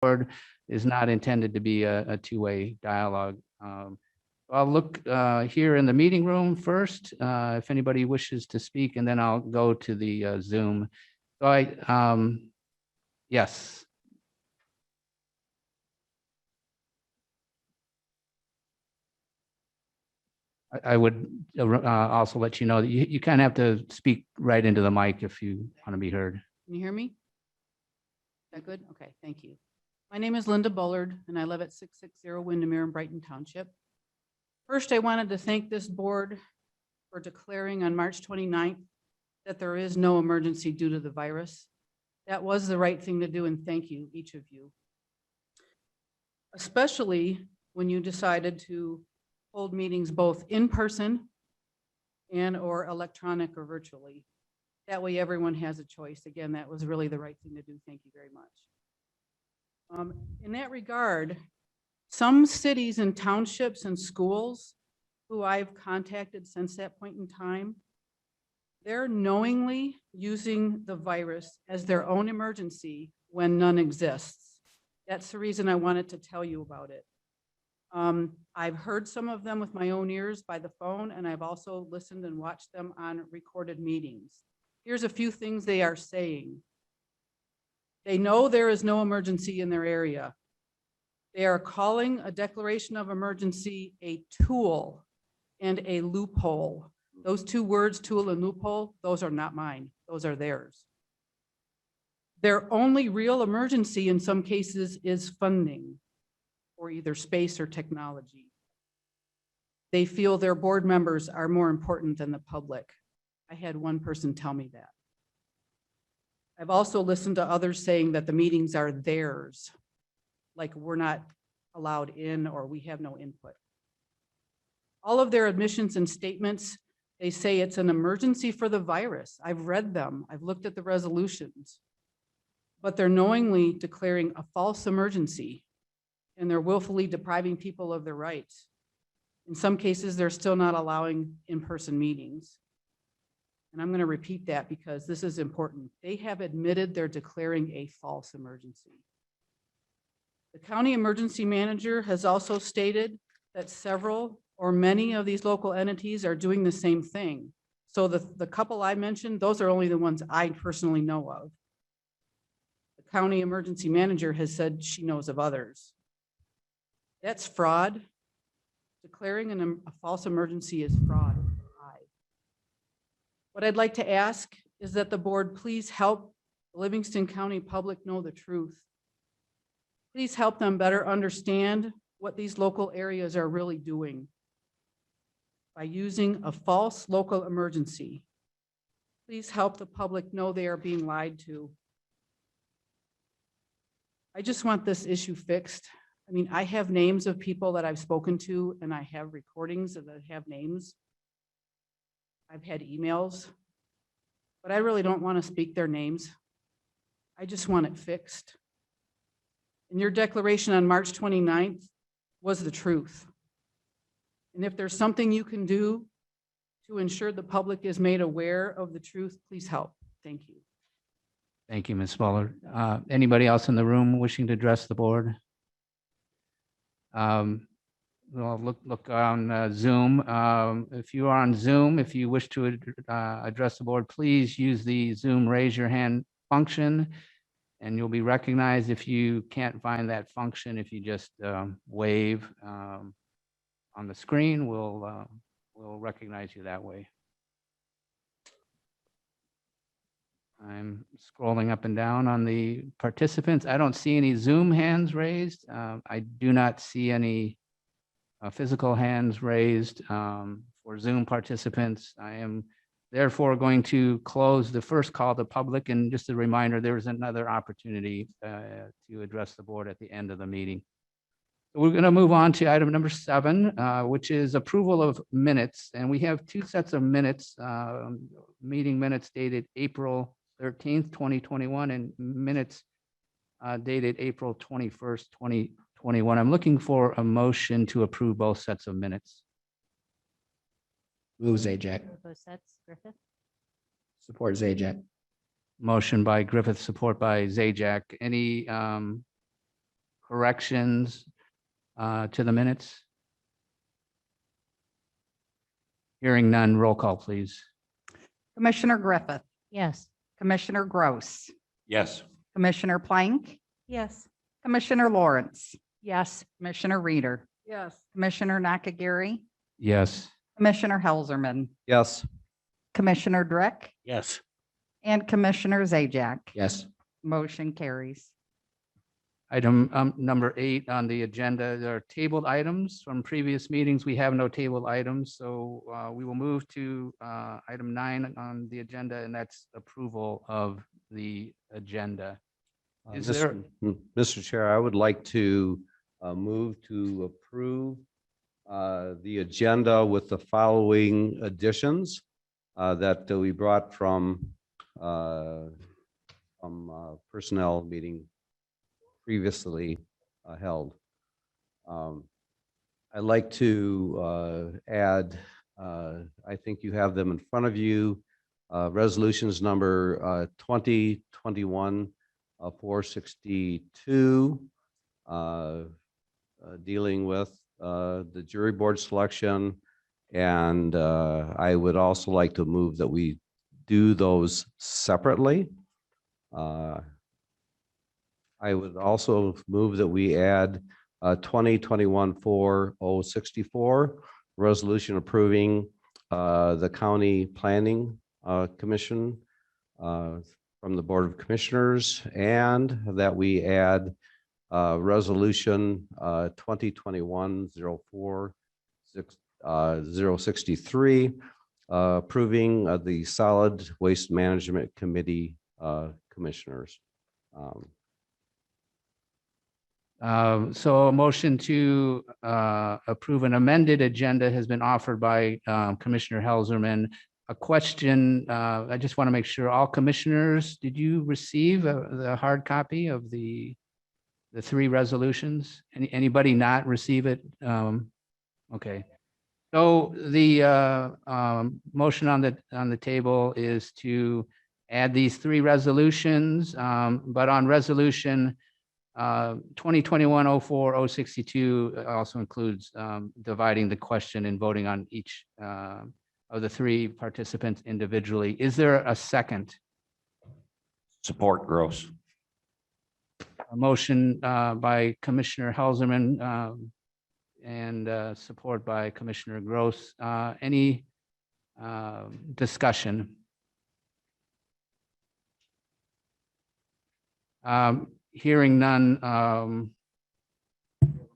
board is not intended to be a two-way dialogue. I'll look here in the meeting room first, if anybody wishes to speak, and then I'll go to the Zoom. So yes. I would also let you know that you kind of have to speak right into the mic if you want to be heard. Can you hear me? Is that good? Okay, thank you. My name is Linda Bullard, and I live at 660 Windermere in Brighton Township. First, I wanted to thank this board for declaring on March 29th that there is no emergency due to the virus. That was the right thing to do, and thank you, each of you. Especially when you decided to hold meetings both in person and or electronic or virtually. That way everyone has a choice. Again, that was really the right thing to do. Thank you very much. In that regard, some cities and townships and schools who I've contacted since that point in time, they're knowingly using the virus as their own emergency when none exists. That's the reason I wanted to tell you about it. I've heard some of them with my own ears by the phone, and I've also listened and watched them on recorded meetings. Here's a few things they are saying. They know there is no emergency in their area. They are calling a declaration of emergency a tool and a loophole. Those two words, tool and loophole, those are not mine. Those are theirs. Their only real emergency in some cases is funding, or either space or technology. They feel their board members are more important than the public. I had one person tell me that. I've also listened to others saying that the meetings are theirs, like we're not allowed in or we have no input. All of their admissions and statements, they say it's an emergency for the virus. I've read them, I've looked at the resolutions, but they're knowingly declaring a false emergency, and they're willfully depriving people of their rights. In some cases, they're still not allowing in-person meetings. And I'm going to repeat that because this is important. They have admitted they're declaring a false emergency. The county emergency manager has also stated that several or many of these local entities are doing the same thing. So the couple I mentioned, those are only the ones I personally know of. The county emergency manager has said she knows of others. That's fraud. Declaring a false emergency is fraud. What I'd like to ask is that the board please help the Livingston County public know the truth. Please help them better understand what these local areas are really doing by using a false local emergency. Please help the public know they are being lied to. I just want this issue fixed. I mean, I have names of people that I've spoken to, and I have recordings that have names. I've had emails, but I really don't want to speak their names. I just want it fixed. And your declaration on March 29th was the truth. And if there's something you can do to ensure the public is made aware of the truth, please help. Thank you. Thank you, Ms. Bullard. Anybody else in the room wishing to address the board? Well, look on Zoom. If you are on Zoom, if you wish to address the board, please use the Zoom raise your hand function, and you'll be recognized. If you can't find that function, if you just wave on the screen, we'll recognize you that way. I'm scrolling up and down on the participants. I don't see any Zoom hands raised. I do not see any physical hands raised for Zoom participants. I am therefore going to close the first call to public, and just a reminder, there's another opportunity to address the board at the end of the meeting. We're going to move on to item number 7, which is approval of minutes, and we have 2 sets of minutes, meeting minutes dated April 13th, 2021, and minutes dated April 21st, 2021. I'm looking for a motion to approve both sets of minutes. Move Zajac. Both sets, Griffith. Support Zajac. Motion by Griffith, support by Zajac. Any corrections to the minutes? Hearing none, roll call, please. Commissioner Griffith, Yes. Commissioner Gross, Yes. Commissioner Plank, Yes. Commissioner Lawrence, Yes. Commissioner Reader, Yes. Commissioner Nakagiri, Yes. Commissioner Helserman, Yes. Commissioner Drick, Yes. and Commissioner Zajac. Yes. Motion carries. Item number 8 on the agenda, there are tabled items from previous meetings. We have no tabled items, so we will move to item 9 on the agenda, and that's approval of the agenda. Is there- Mr. Chair, I would like to move to approve the agenda with the following additions that we brought from personnel meeting previously held. I'd like to add, I think you have them in front of you, resolutions number 2021 462, dealing with the jury board selection. And I would also like to move that we do those separately. I would also move that we add 2021-4064, resolution approving the county planning commission from the Board of Commissioners, and that we add resolution 2021-063, approving the Solid Waste Management Committee commissioners. So a motion to approve an amended agenda has been offered by Commissioner Helserman. A question, I just want to make sure, all commissioners, did you receive the hard copy of the 3 resolutions? Anybody not receive it? Okay. So the motion on the table is to add these 3 resolutions, but on resolution 2021-04-062 also includes dividing the question and voting on each of the 3 participants individually. Is there a second? Support Gross. A motion by Commissioner Helserman and support by Commissioner Gross. Any discussion? Hearing none.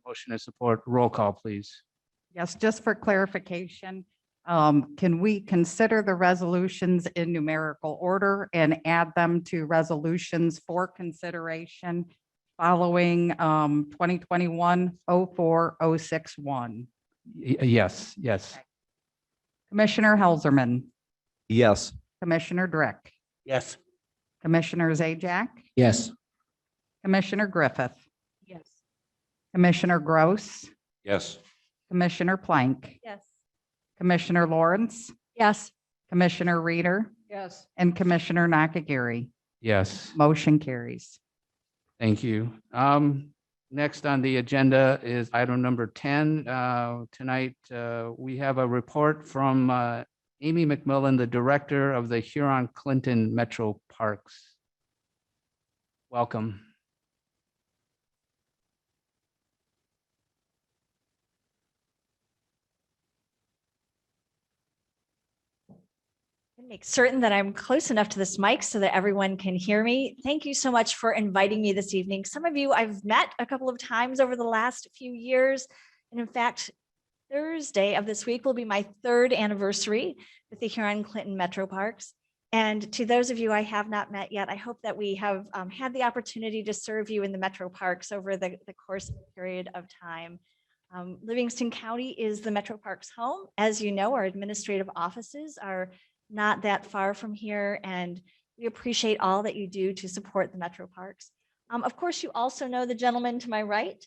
Motion and support. Roll call, please. Yes, just for clarification, can we consider the resolutions in numerical order and add them to resolutions for consideration following 2021-04061? Yes, yes. Commissioner Helserman, Yes. Commissioner Drick, Yes. Commissioner Zajac, Yes. Commissioner Griffith, Yes. Commissioner Gross, Yes. Commissioner Plank, Yes. Commissioner Lawrence, Yes. Commissioner Reader, Yes. and Commissioner Nakagiri. Yes, Motion carries. thank you. Next on the agenda is item number 10. Tonight, we have a report from Amy McMillan, the Director of the Huron-Clinton Metro Parks. Welcome. Make certain that I'm close enough to this mic so that everyone can hear me. Thank you so much for inviting me this evening. Some of you I've met a couple of times over the last few years. And in fact, Thursday of this week will be my 3rd anniversary with the Huron-Clinton Metro Parks. And to those of you I have not met yet, I hope that we have had the opportunity to serve you in the Metro Parks over the course of a period of time. Livingston County is the Metro Parks home. As you know, our administrative offices are not that far from here, and we appreciate all that you do to support the Metro Parks. Of course, you also know the gentleman to my right.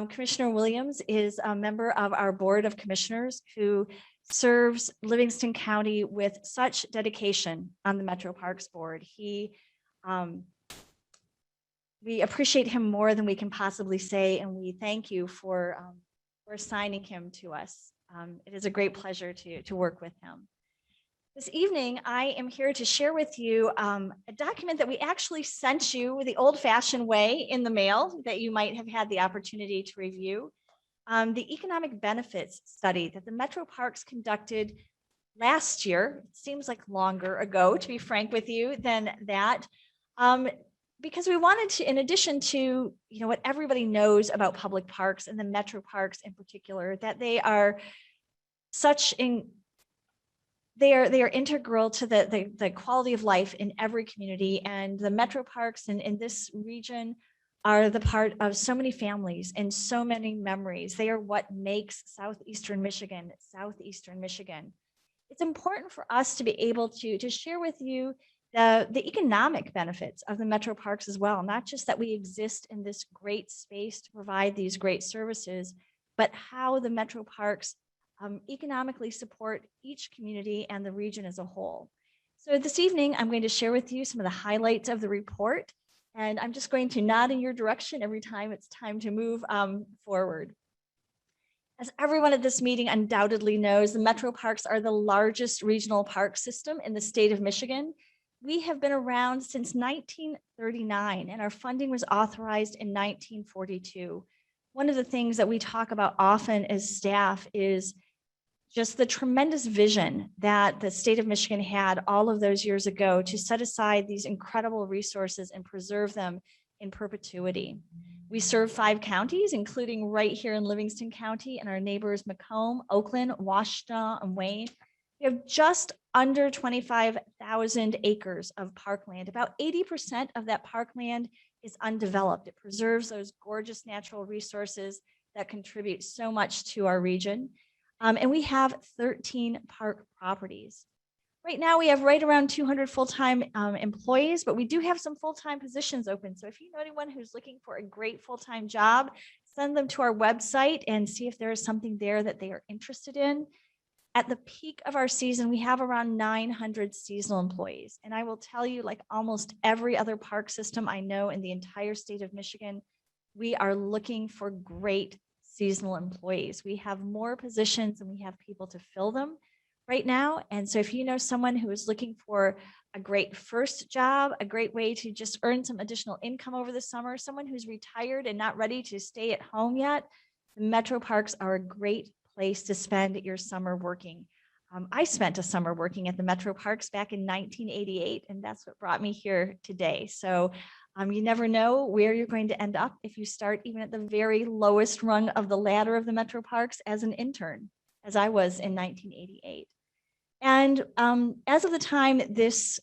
Commissioner Williams is a member of our Board of Commissioners who serves Livingston County with such dedication on the Metro Parks Board. He we appreciate him more than we can possibly say, and we thank you for assigning him to us. It is a great pleasure to work with him. This evening, I am here to share with you a document that we actually sent you the old-fashioned way in the mail that you might have had the opportunity to review. The economic benefits study that the Metro Parks conducted last year. It seems like longer ago, to be frank with you, than that. Because we wanted to, in addition to, what everybody knows about public parks and the Metro Parks in particular, that they are they are integral to the quality of life in every community, and the Metro Parks in this region are the part of so many families and so many memories. They are what makes Southeastern Michigan, Southeastern Michigan. It's important for us to be able to share with you the economic benefits of the Metro Parks as well, not just that we exist in this great space to provide these great services, but how the Metro Parks economically support each community and the region as a whole. So this evening, I'm going to share with you some of the highlights of the report, and I'm just going to nod in your direction every time it's time to move forward. As everyone at this meeting undoubtedly knows, the Metro Parks are the largest regional park system in the state of Michigan. We have been around since 1939, and our funding was authorized in 1942. One of the things that we talk about often as staff is just the tremendous vision that the state of Michigan had all of those years ago to set aside these incredible resources and preserve them in perpetuity. We serve 5 counties, including right here in Livingston County, and our neighbors Macomb, Oakland, Washita, and Wayne. We have just under 25,000 acres of parkland. About 80% of that parkland is undeveloped. It preserves those gorgeous natural resources that contribute so much to our region. And we have 13 park properties. Right now, we have right around 200 full-time employees, but we do have some full-time positions open. So if you know anyone who's looking for a great full-time job, send them to our website and see if there is something there that they are interested in. At the peak of our season, we have around 900 seasonal employees. And I will tell you, like almost every other park system I know in the entire state of Michigan, we are looking for great seasonal employees. We have more positions than we have people to fill them right now. And so if you know someone who is looking for a great first job, a great way to just earn some additional income over the summer, someone who's retired and not ready to stay at home yet, the Metro Parks are a great place to spend your summer working. I spent a summer working at the Metro Parks back in 1988, and that's what brought me here today. So you never know where you're going to end up if you start even at the very lowest rung of the ladder of the Metro Parks as an intern, as I was in 1988. And as of the time this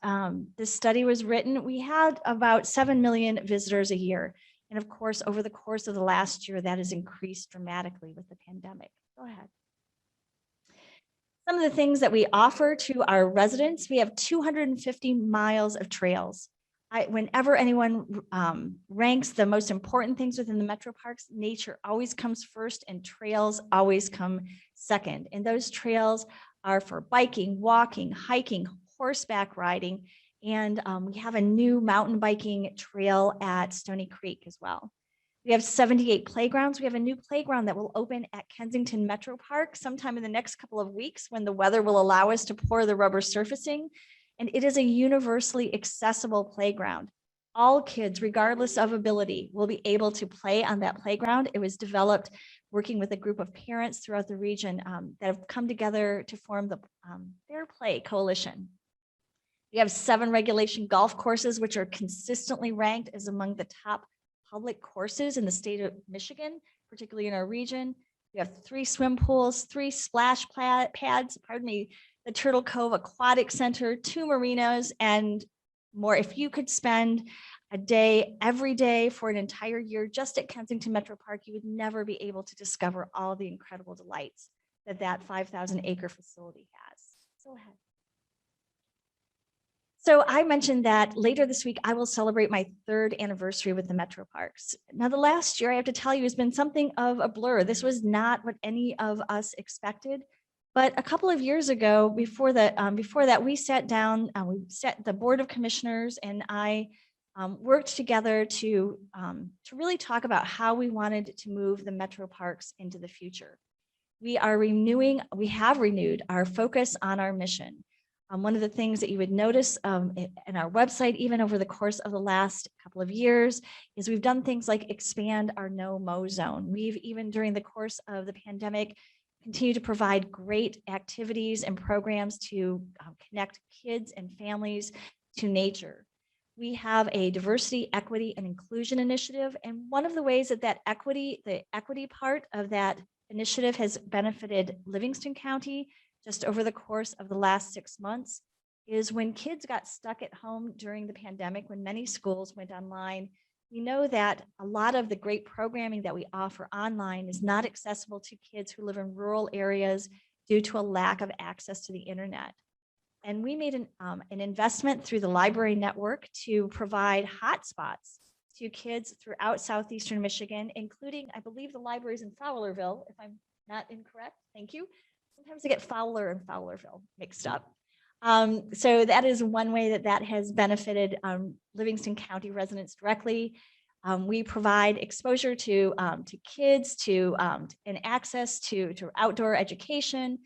study was written, we had about 7 million visitors a year. And of course, over the course of the last year, that has increased dramatically with the pandemic. Go ahead. Some of the things that we offer to our residents, we have 250 miles of trails. Whenever anyone ranks the most important things within the Metro Parks, nature always comes first and trails always come second. And those trails are for biking, walking, hiking, horseback riding, and we have a new mountain biking trail at Stony Creek as well. We have 78 playgrounds. We have a new playground that will open at Kensington Metro Park sometime in the next couple of weeks when the weather will allow us to pour the rubber surfacing. And it is a universally accessible playground. All kids, regardless of ability, will be able to play on that playground. It was developed working with a group of parents throughout the region that have come together to form the Fair Play Coalition. We have 7 regulation golf courses, which are consistently ranked as among the top public courses in the state of Michigan, particularly in our region. We have 3 swim pools, 3 splash pads, the Turtle Cove Aquatic Center, 2 marinas, and more. If you could spend a day every day for an entire year just at Kensington Metro Park, you would never be able to discover all the incredible delights that 5,000 acre facility has. Go ahead. So I mentioned that later this week, I will celebrate my 3rd anniversary with the Metro Parks. Now, the last year, I have to tell you, has been something of a blur. This was not what any of us expected. But a couple of years ago, before that, we sat down, the Board of Commissioners and I worked together to really talk about how we wanted to move the metro parks into the future. We have renewed our focus on our mission. One of the things that you would notice in our website, even over the course of the last couple of years, is we've done things like expand our no-mow zone. We've even during the course of the pandemic continued to provide great activities and programs to connect kids and families to nature. We have a diversity, equity, and inclusion initiative. And one of the ways that the equity part of that initiative has benefited Livingston County just over the course of the last 6 months is when kids got stuck at home during the pandemic, when many schools went online. We know that a lot of the great programming that we offer online is not accessible to kids who live in rural areas due to a lack of access to the internet. And we made an investment through the library network to provide hotspots to kids throughout southeastern Michigan, including, I believe, the libraries in Fowlerville, if I'm not incorrect. Thank you. Sometimes I get Fowler and Fowlerville mixed up. So that is one way that has benefited Livingston County residents directly. We provide exposure to kids, and access to outdoor education,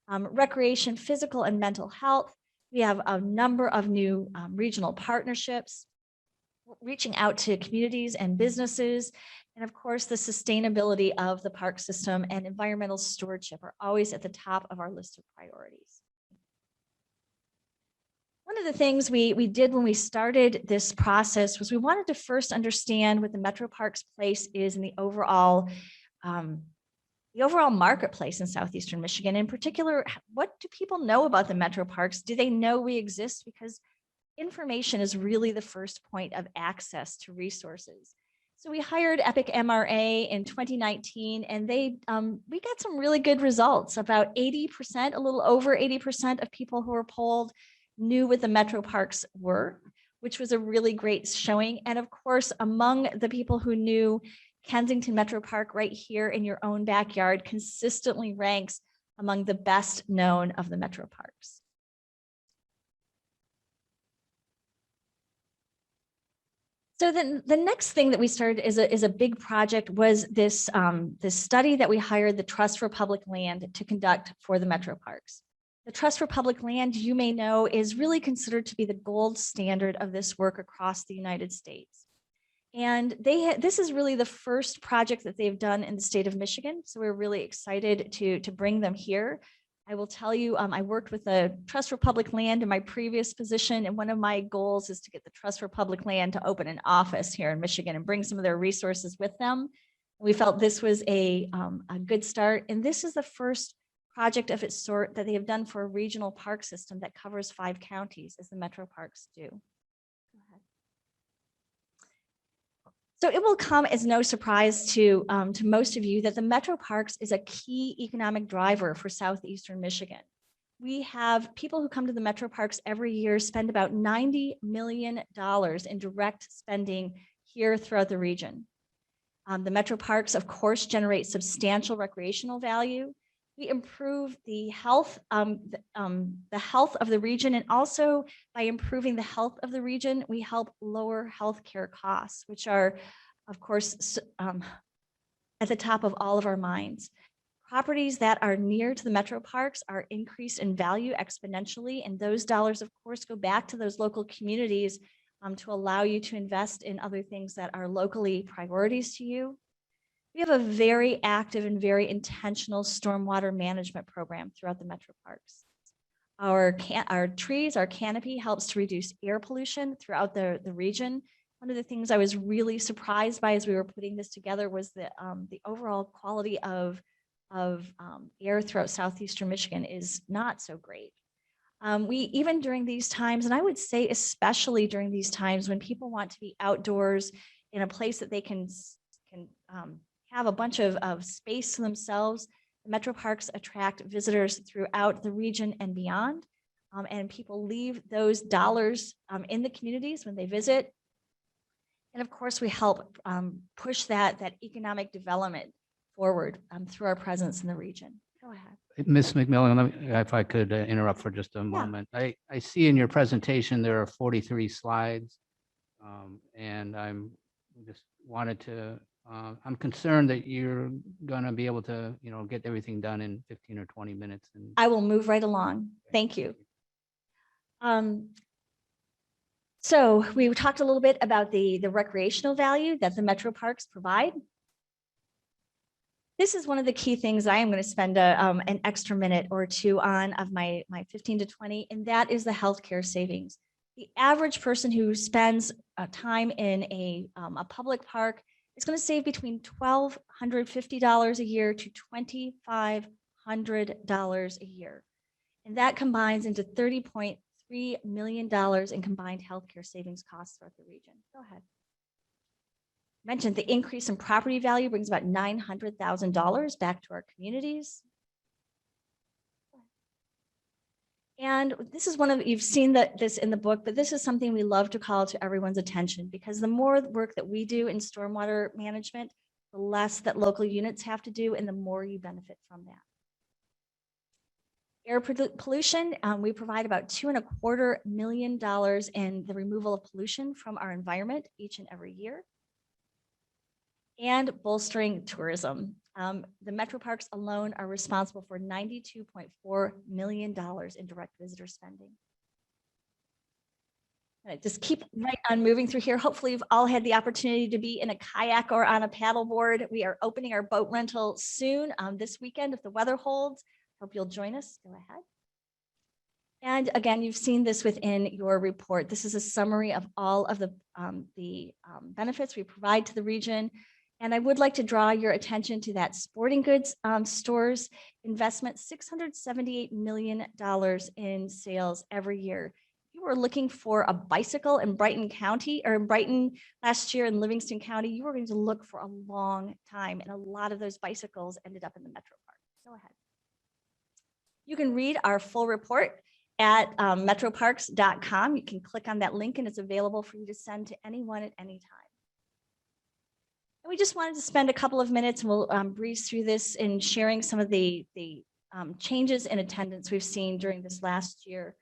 recreation, physical and mental health. We have a number of new regional partnerships, reaching out to communities and businesses. And of course, the sustainability of the park system and environmental stewardship are always at the top of our list of priorities. One of the things we did when we started this process was we wanted to first understand what the Metro Parks place is in the overall marketplace in southeastern Michigan. In particular, what do people know about the Metro Parks? Do they know we exist? Because information is really the first point of access to resources. So we hired Epic MRA in 2019, and we got some really good results. About 80%, a little over 80% of people who were polled knew what the Metro Parks were, which was a really great showing. And of course, among the people who knew, Kensington Metro Park right here in your own backyard consistently ranks among the best known of the Metro Parks. So then the next thing that we started is a big project was this study that we hired the Trust for Public Land to conduct for the Metro Parks. The Trust for Public Land, you may know, is really considered to be the gold standard of this work across the United States. And this is really the first project that they've done in the state of Michigan. So we're really excited to bring them here. I will tell you, I worked with the Trust for Public Land in my previous position, and one of my goals is to get the Trust for Public Land to open an office here in Michigan and bring some of their resources with them. We felt this was a good start, and this is the first project of its sort that they have done for a regional park system that covers 5 counties, as the Metro Parks do. Go ahead. So it will come as no surprise to most of you that the Metro Parks is a key economic driver for southeastern Michigan. We have people who come to the Metro Parks every year spend about $90 million in direct spending here throughout the region. The Metro Parks, of course, generate substantial recreational value. We improve the health of the region, and also by improving the health of the region, we help lower healthcare costs, which are, of course, at the top of all of our minds. Properties that are near to the Metro Parks are increased in value exponentially, and those dollars, of course, go back to those local communities to allow you to invest in other things that are locally priorities to you. We have a very active and very intentional stormwater management program throughout the Metro Parks. Our trees, our canopy helps to reduce air pollution throughout the region. One of the things I was really surprised by as we were putting this together was the overall quality of air throughout southeastern Michigan is not so great. We even during these times, and I would say especially during these times when people want to be outdoors in a place that they can have a bunch of space to themselves, the Metro Parks attract visitors throughout the region and beyond. And people leave those dollars in the communities when they visit. And of course, we help push that economic development forward through our presence in the region. Go ahead. Ms. McMillan, if I could interrupt for just a moment. I see in your presentation there are 43 slides. And I'm just wanted to, I'm concerned that you're going to be able to, get everything done in 15 or 20 minutes. And I will move right along. Thank you. So we talked a little bit about the recreational value that the metro parks provide. This is one of the key things I am going to spend an extra minute or two on of my 15 to 20, and that is the healthcare savings. The average person who spends time in a public park is going to save between $1,250 a year to $2,500 a year. And that combines into $30.3 million in combined healthcare savings costs throughout the region. Go ahead. Mentioned the increase in property value brings about $900,000 back to our communities. And this is you've seen this in the book, but this is something we love to call to everyone's attention, because the more work that we do in stormwater management, the less that local units have to do and the more you benefit from that. Air pollution, we provide about $2.25 million in the removal of pollution from our environment each and every year. And bolstering tourism. The metro parks alone are responsible for $92.4 million in direct visitor spending. And I just keep right on moving through here. Hopefully you've all had the opportunity to be in a kayak or on a paddleboard. We are opening our boat rental soon this weekend if the weather holds. Hope you'll join us. Go ahead. And again, you've seen this within your report. This is a summary of all of the benefits we provide to the region. And I would like to draw your attention to that sporting goods stores investment, $678 million in sales every year. If you were looking for a bicycle in Brighton County or in Brighton last year in Livingston County, you were going to look for a long time. And a lot of those bicycles ended up in the metro park. Go ahead. You can read our full report at metroparks.com. You can click on that link and it's available for you to send to anyone at any time. And we just wanted to spend a couple of minutes, and we'll breeze through this in sharing some of the changes in attendance we've seen during this last year.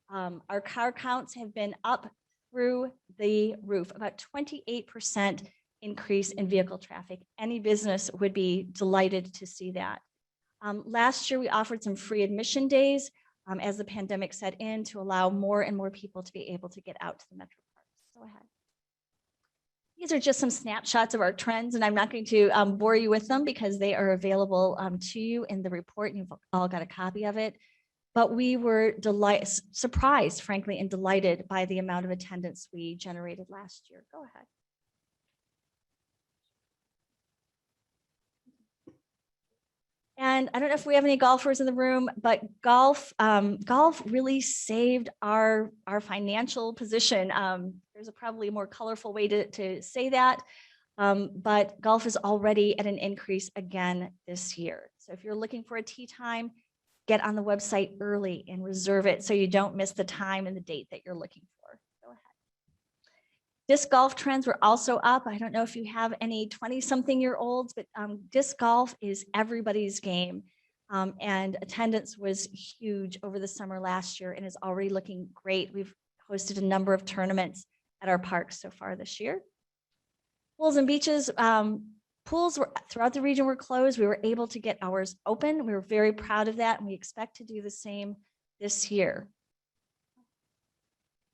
Our car counts have been up through the roof, about 28% increase in vehicle traffic. Any business would be delighted to see that. Last year, we offered some free admission days as the pandemic set in to allow more and more people to be able to get out to the metro parks. Go ahead. These are just some snapshots of our trends, and I'm not going to bore you with them because they are available to you in the report. You've all got a copy of it. But we were surprised, frankly, and delighted by the amount of attendance we generated last year. Go ahead. And I don't know if we have any golfers in the room, but golf really saved our financial position. There's probably a more colorful way to say that, but golf is already at an increase again this year. So if you're looking for a tee time, get on the website early and reserve it so you don't miss the time and the date that you're looking for. Go ahead. Disc golf trends were also up. I don't know if you have any 20-something-year-olds, but disc golf is everybody's game. And attendance was huge over the summer last year and is already looking great. We've hosted a number of tournaments at our parks so far this year. Pools and beaches, pools were throughout the region were closed. We were able to get ours open. We were very proud of that, and we expect to do the same this year.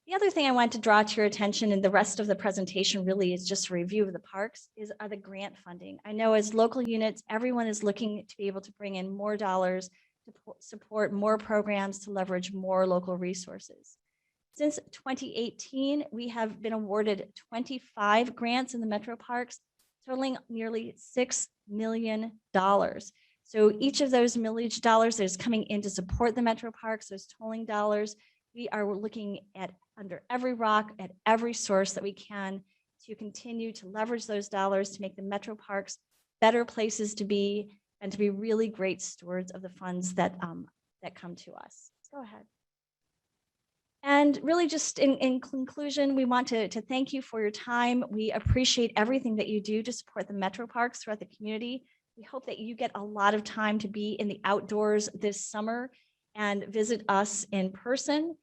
The other thing I want to draw to your attention, and the rest of the presentation really is just a review of the parks, are the grant funding. I know as local units, everyone is looking to be able to bring in more dollars to support more programs to leverage more local resources. Since 2018, we have been awarded 25 grants in the metro parks, totaling nearly $6 million. So each of those millage dollars that is coming in to support the metro parks, those tolling dollars, we are looking at under every rock, at every source that we can to continue to leverage those dollars to make the metro parks better places to be and to be really great stewards of the funds that come to us. Go ahead. And really just in conclusion, we want to thank you for your time. We appreciate everything that you do to support the metro parks throughout the community. We hope that you get a lot of time to be in the outdoors this summer and visit us in person.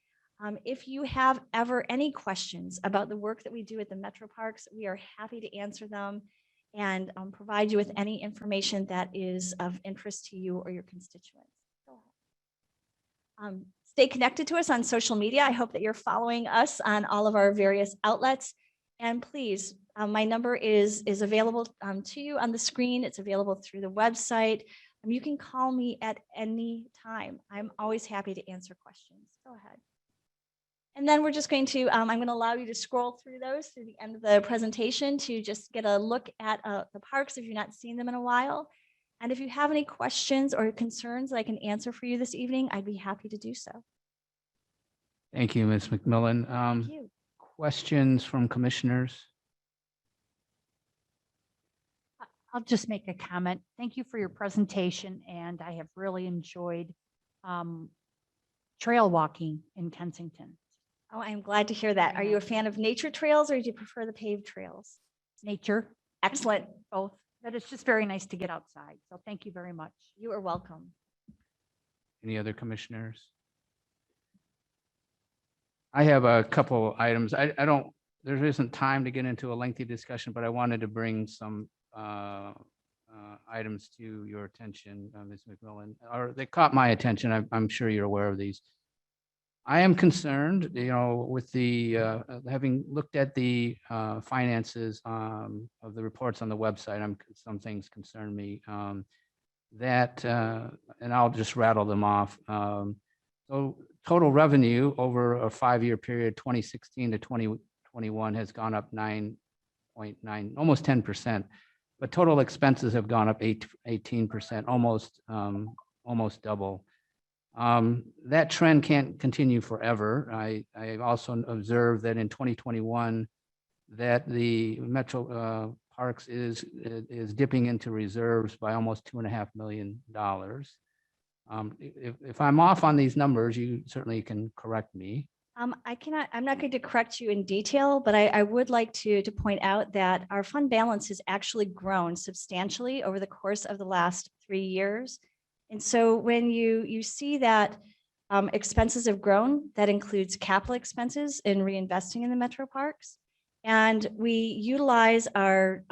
If you have ever any questions about the work that we do at the Metro Parks, we are happy to answer them and provide you with any information that is of interest to you or your constituents. Go ahead. Stay connected to us on social media. I hope that you're following us on all of our various outlets. And please, my number is available to you on the screen. It's available through the website. You can call me at any time. I'm always happy to answer questions. Go ahead. And then we're just going to, I'm going to allow you to scroll through those through the end of the presentation to just get a look at the parks if you've not seen them in a while. And if you have any questions or concerns that I can answer for you this evening, I'd be happy to do so. Thank you, Ms. McMillan. Thank you. Questions from commissioners? I'll just make a comment. Thank you for your presentation, and I have really enjoyed trail walking in Kensington. Oh, I'm glad to hear that. Are you a fan of nature trails or do you prefer the paved trails? Nature, Excellent. both, but it's just very nice to get outside. So thank you very much. You are welcome. Any other commissioners? I have a couple items. I don't, there isn't time to get into a lengthy discussion, but I wanted to bring some items to your attention, Ms. McMillan, or they caught my attention. I'm sure you're aware of these. I am concerned, with the, having looked at the finances of the reports on the website, some things concern me. That, and I'll just rattle them off. So total revenue over a 5-year period, 2016 to 2021 has gone up 9.9, almost 10%. But total expenses have gone up 18%, almost double. That trend can't continue forever. I also observed that in 2021, that the Metro Parks is dipping into reserves by almost $2.5 million. If I'm off on these numbers, you certainly can correct me. I'm not going to correct you in detail, but I would like to point out that our fund balance has actually grown substantially over the course of the last 3 years. And so when you see that expenses have grown, that includes capital expenses in reinvesting in the Metro Parks. And we utilize our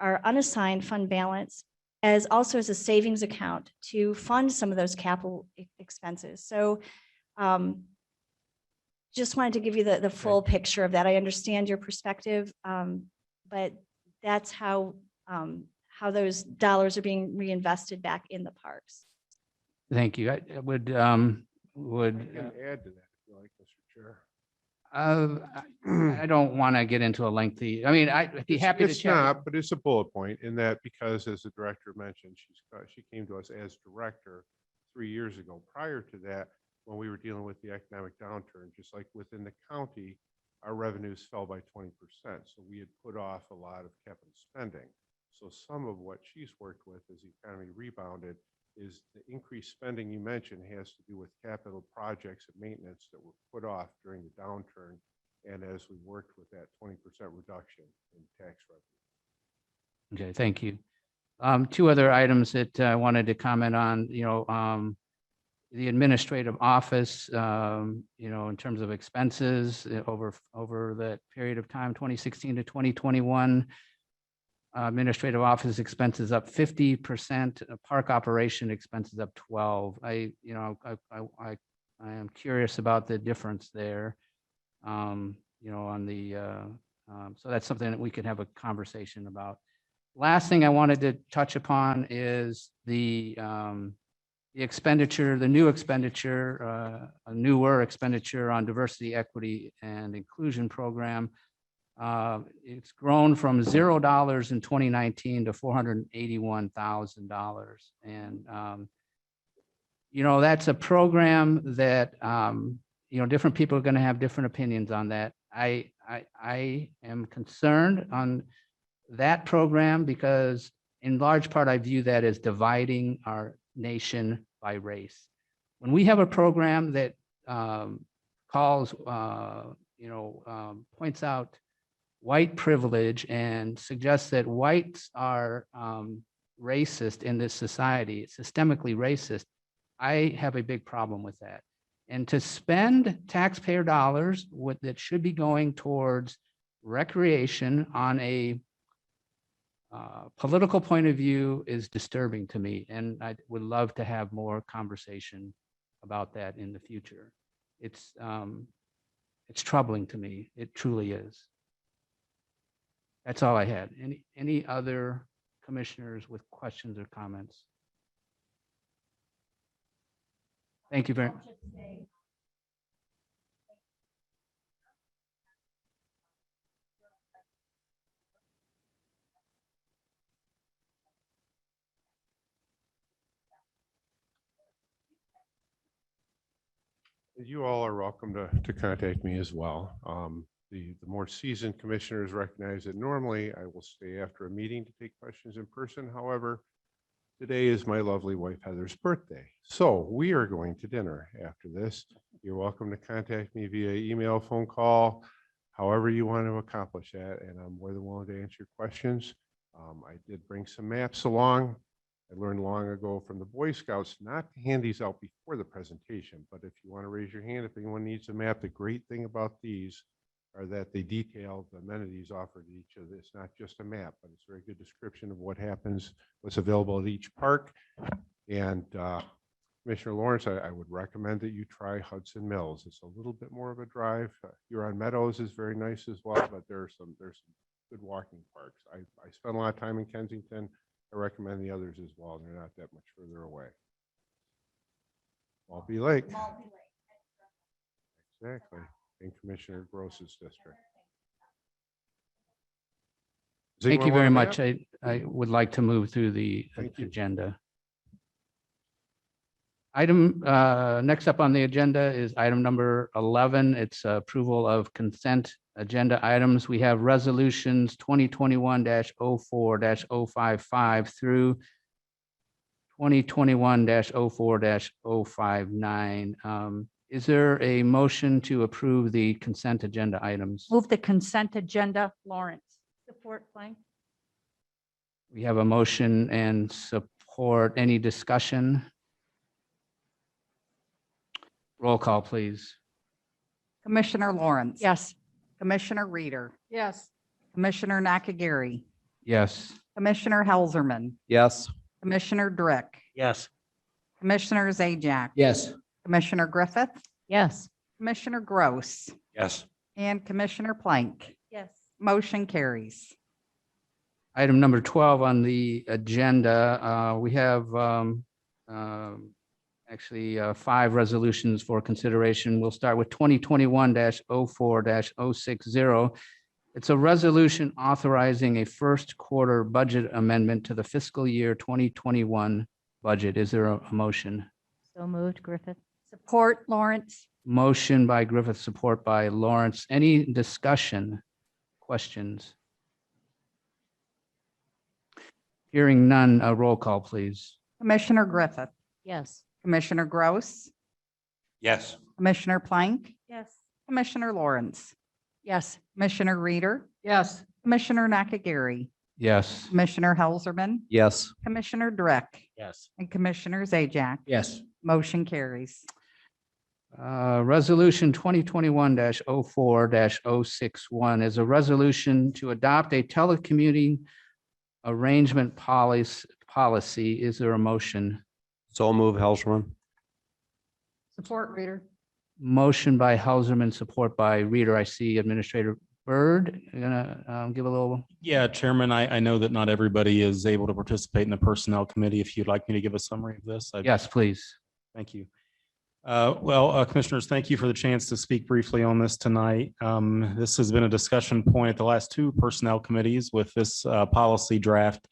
unassigned fund balance as also as a savings account to fund some of those capital expenses. So just wanted to give you the full picture of that. I understand your perspective, but that's how those dollars are being reinvested back in the parks. Thank you. I would, I can add to that if you like, Mr. Chair. I don't want to get into a lengthy, I mean, I'd be happy to It's chat. not, but it's a bullet point in that because as the director mentioned, she came to us as director 3 years ago. Prior to that, when we were dealing with the economic downturn, just like within the county, our revenues fell by 20%. So we had put off a lot of capital spending. So some of what she's worked with as the economy rebounded is the increased spending you mentioned has to do with capital projects and maintenance that were put off during the downturn. And as we worked with that 20% reduction in tax revenue. Okay, thank you. 2 other items that I wanted to comment on, the administrative office, in terms of expenses over that period of time, 2016 to 2021. Administrative office expenses up 50%, park operation expenses up 12. I am curious about the difference there. On the, so that's something that we could have a conversation about. Last thing I wanted to touch upon is the expenditure, the new expenditure, a newer expenditure on diversity, equity, and inclusion program. It's grown from $0 in 2019 to $481,000. And, that's a program that, different people are going to have different opinions on that. I am concerned on that program because in large part, I view that as dividing our nation by race. When we have a program that calls, points out white privilege and suggests that whites are racist in this society, systemically racist, I have a big problem with that. and to spend taxpayer dollars that should be going towards recreation on a political point of view is disturbing to me, and I would love to have more conversation about that in the future. It's troubling to me. It truly is. That's all I had. Any other commissioners with questions or comments? Thank you very much. You all are welcome to contact me as well. The more seasoned commissioners recognize that normally I will stay after a meeting to take questions in person. However, today is my lovely wife Heather's birthday. So we are going to dinner after this. You're welcome to contact me via email, phone call, however you want to accomplish that. And I'm more than willing to answer your questions. I did bring some maps along. I learned long ago from the Boy Scouts not to hand these out before the presentation, but if you want to raise your hand, if anyone needs a map, the great thing about these are that they detail the amenities offered at each of this. It's not just a map, but it's a very good description of what happens, what's available at each park. And Commissioner Lawrence, I would recommend that you try Hudson Mills. It's a little bit more of a drive. Huron Meadows is very nice as well, but there's some good walking parks. I spent a lot of time in Kensington. I recommend the others as well. They're not that much further away. Maltby Lake. Exactly. In Commissioner Gross's district. Does Thank anyone you very want a much. map? I would like to move through the Thank you. agenda. Item, next up on the agenda is item number 11. It's approval of consent agenda items. We have resolutions 2021-04-055 through 2021-04-059. Is there a motion to approve the consent agenda items? Move the consent agenda, Lawrence. Support, Plank. We have a motion and support. Any discussion? Roll call, please. Commissioner Lawrence. Yes. Commissioner Reader, Yes. Commissioner Nakagiri, Yes. Commissioner Helserman, Yes. Commissioner Drick, Yes. Commissioner Zajac, Yes. Commissioner Griffith, Yes. Commissioner Gross, Yes. and Commissioner Plank. Yes. Motion carries. Item number 12 on the agenda, we have actually 5 resolutions for consideration. We'll start with 2021-04-060. It's a resolution authorizing a first quarter budget amendment to the fiscal year 2021 budget. Is there a motion? So moved, Griffith. Support, Lawrence. Motion by Griffith, support by Lawrence. Any discussion, questions? Hearing none, a roll call, please. Commissioner Griffith, Yes. Commissioner Gross, Yes. Commissioner Plank, Yes. Commissioner Lawrence, Yes. Commissioner Reader, Yes. Commissioner Nakagiri, Yes. Commissioner Helserman, Yes. Commissioner Drick, Yes. and Commissioner Zajac. Yes. Motion carries. Resolution 2021-04-061 is a resolution to adopt a telecommuting arrangement policy. Is there a motion? So move, Helserman. Support, Reader. Motion by Helserman, support by Reader. I see Administrator Byrd. You're gonna give a little. Yeah, Chairman, I know that not everybody is able to participate in the Personnel Committee. If you'd like me to give a summary of this. Yes, please. Thank you. Commissioners, thank you for the chance to speak briefly on this tonight. This has been a discussion point at the last 2 Personnel Committees with this policy draft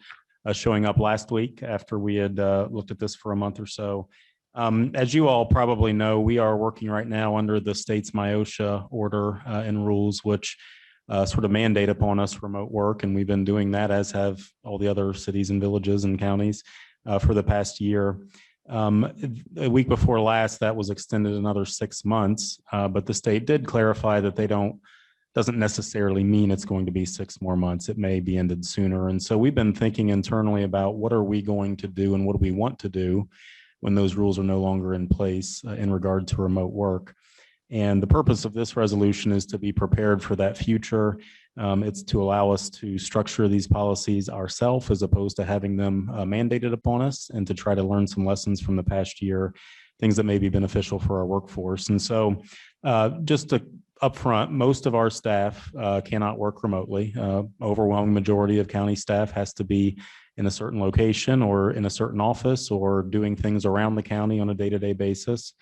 showing up last week after we had looked at this for a month or so. As you all probably know, we are working right now under the state's MIOSHA order and rules, which sort of mandate upon us remote work. And we've been doing that, as have all the other cities and villages and counties for the past year. A week before last, that was extended another 6 months, but the state did clarify that doesn't necessarily mean it's going to be 6 more months. It may be ended sooner. And so we've been thinking internally about what are we going to do and what do we want to do when those rules are no longer in place in regard to remote work. And the purpose of this resolution is to be prepared for that future. It's to allow us to structure these policies ourselves as opposed to having them mandated upon us, and to try to learn some lessons from the past year, things that may be beneficial for our workforce. And so just to upfront, most of our staff cannot work remotely. Overwhelming majority of county staff has to be in a certain location or in a certain office or doing things around the county on a day-to-day basis.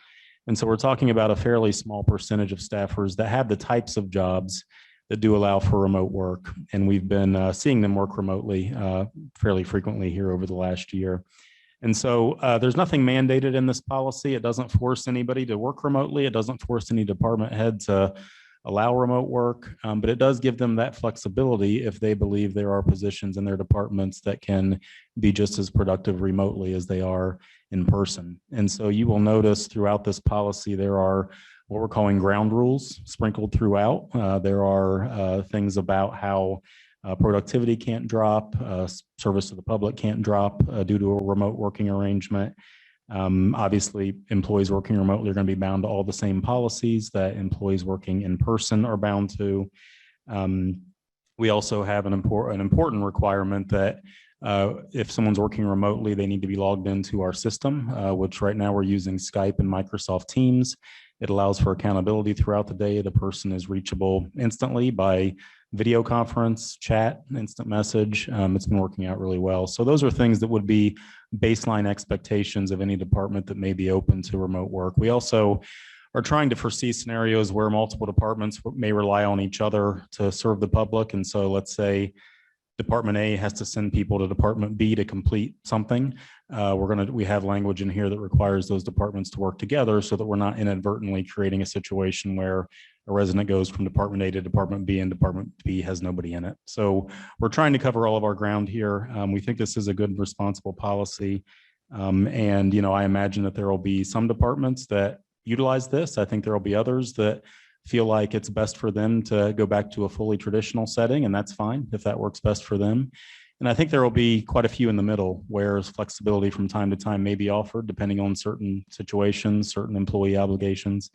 And so we're talking about a fairly small percentage of staffers that have the types of jobs that do allow for remote work. And we've been seeing them work remotely fairly frequently here over the last year. And so there's nothing mandated in this policy. It doesn't force anybody to work remotely. It doesn't force any department head to allow remote work, but it does give them that flexibility if they believe there are positions in their departments that can be just as productive remotely as they are in person. And so you will notice throughout this policy, there are what we're calling ground rules sprinkled throughout. There are things about how productivity can't drop, service to the public can't drop due to a remote working arrangement. Obviously, employees working remotely are going to be bound to all the same policies that employees working in person are bound to. We also have an important requirement that if someone's working remotely, they need to be logged into our system, which right now we're using Skype and Microsoft Teams. It allows for accountability throughout the day. The person is reachable instantly by video conference, chat, instant message. It's been working out really well. So those are things that would be baseline expectations of any department that may be open to remote work. We also are trying to foresee scenarios where multiple departments may rely on each other to serve the public. And so let's say Department A has to send people to Department B to complete something. We have language in here that requires those departments to work together so that we're not inadvertently creating a situation where a resident goes from Department A to Department B and Department B has nobody in it. So we're trying to cover all of our ground here. We think this is a good and responsible policy. And, I imagine that there will be some departments that utilize this. I think there will be others that feel like it's best for them to go back to a fully traditional setting, and that's fine if that works best for them. And I think there will be quite a few in the middle where flexibility from time to time may be offered depending on certain situations, certain employee obligations.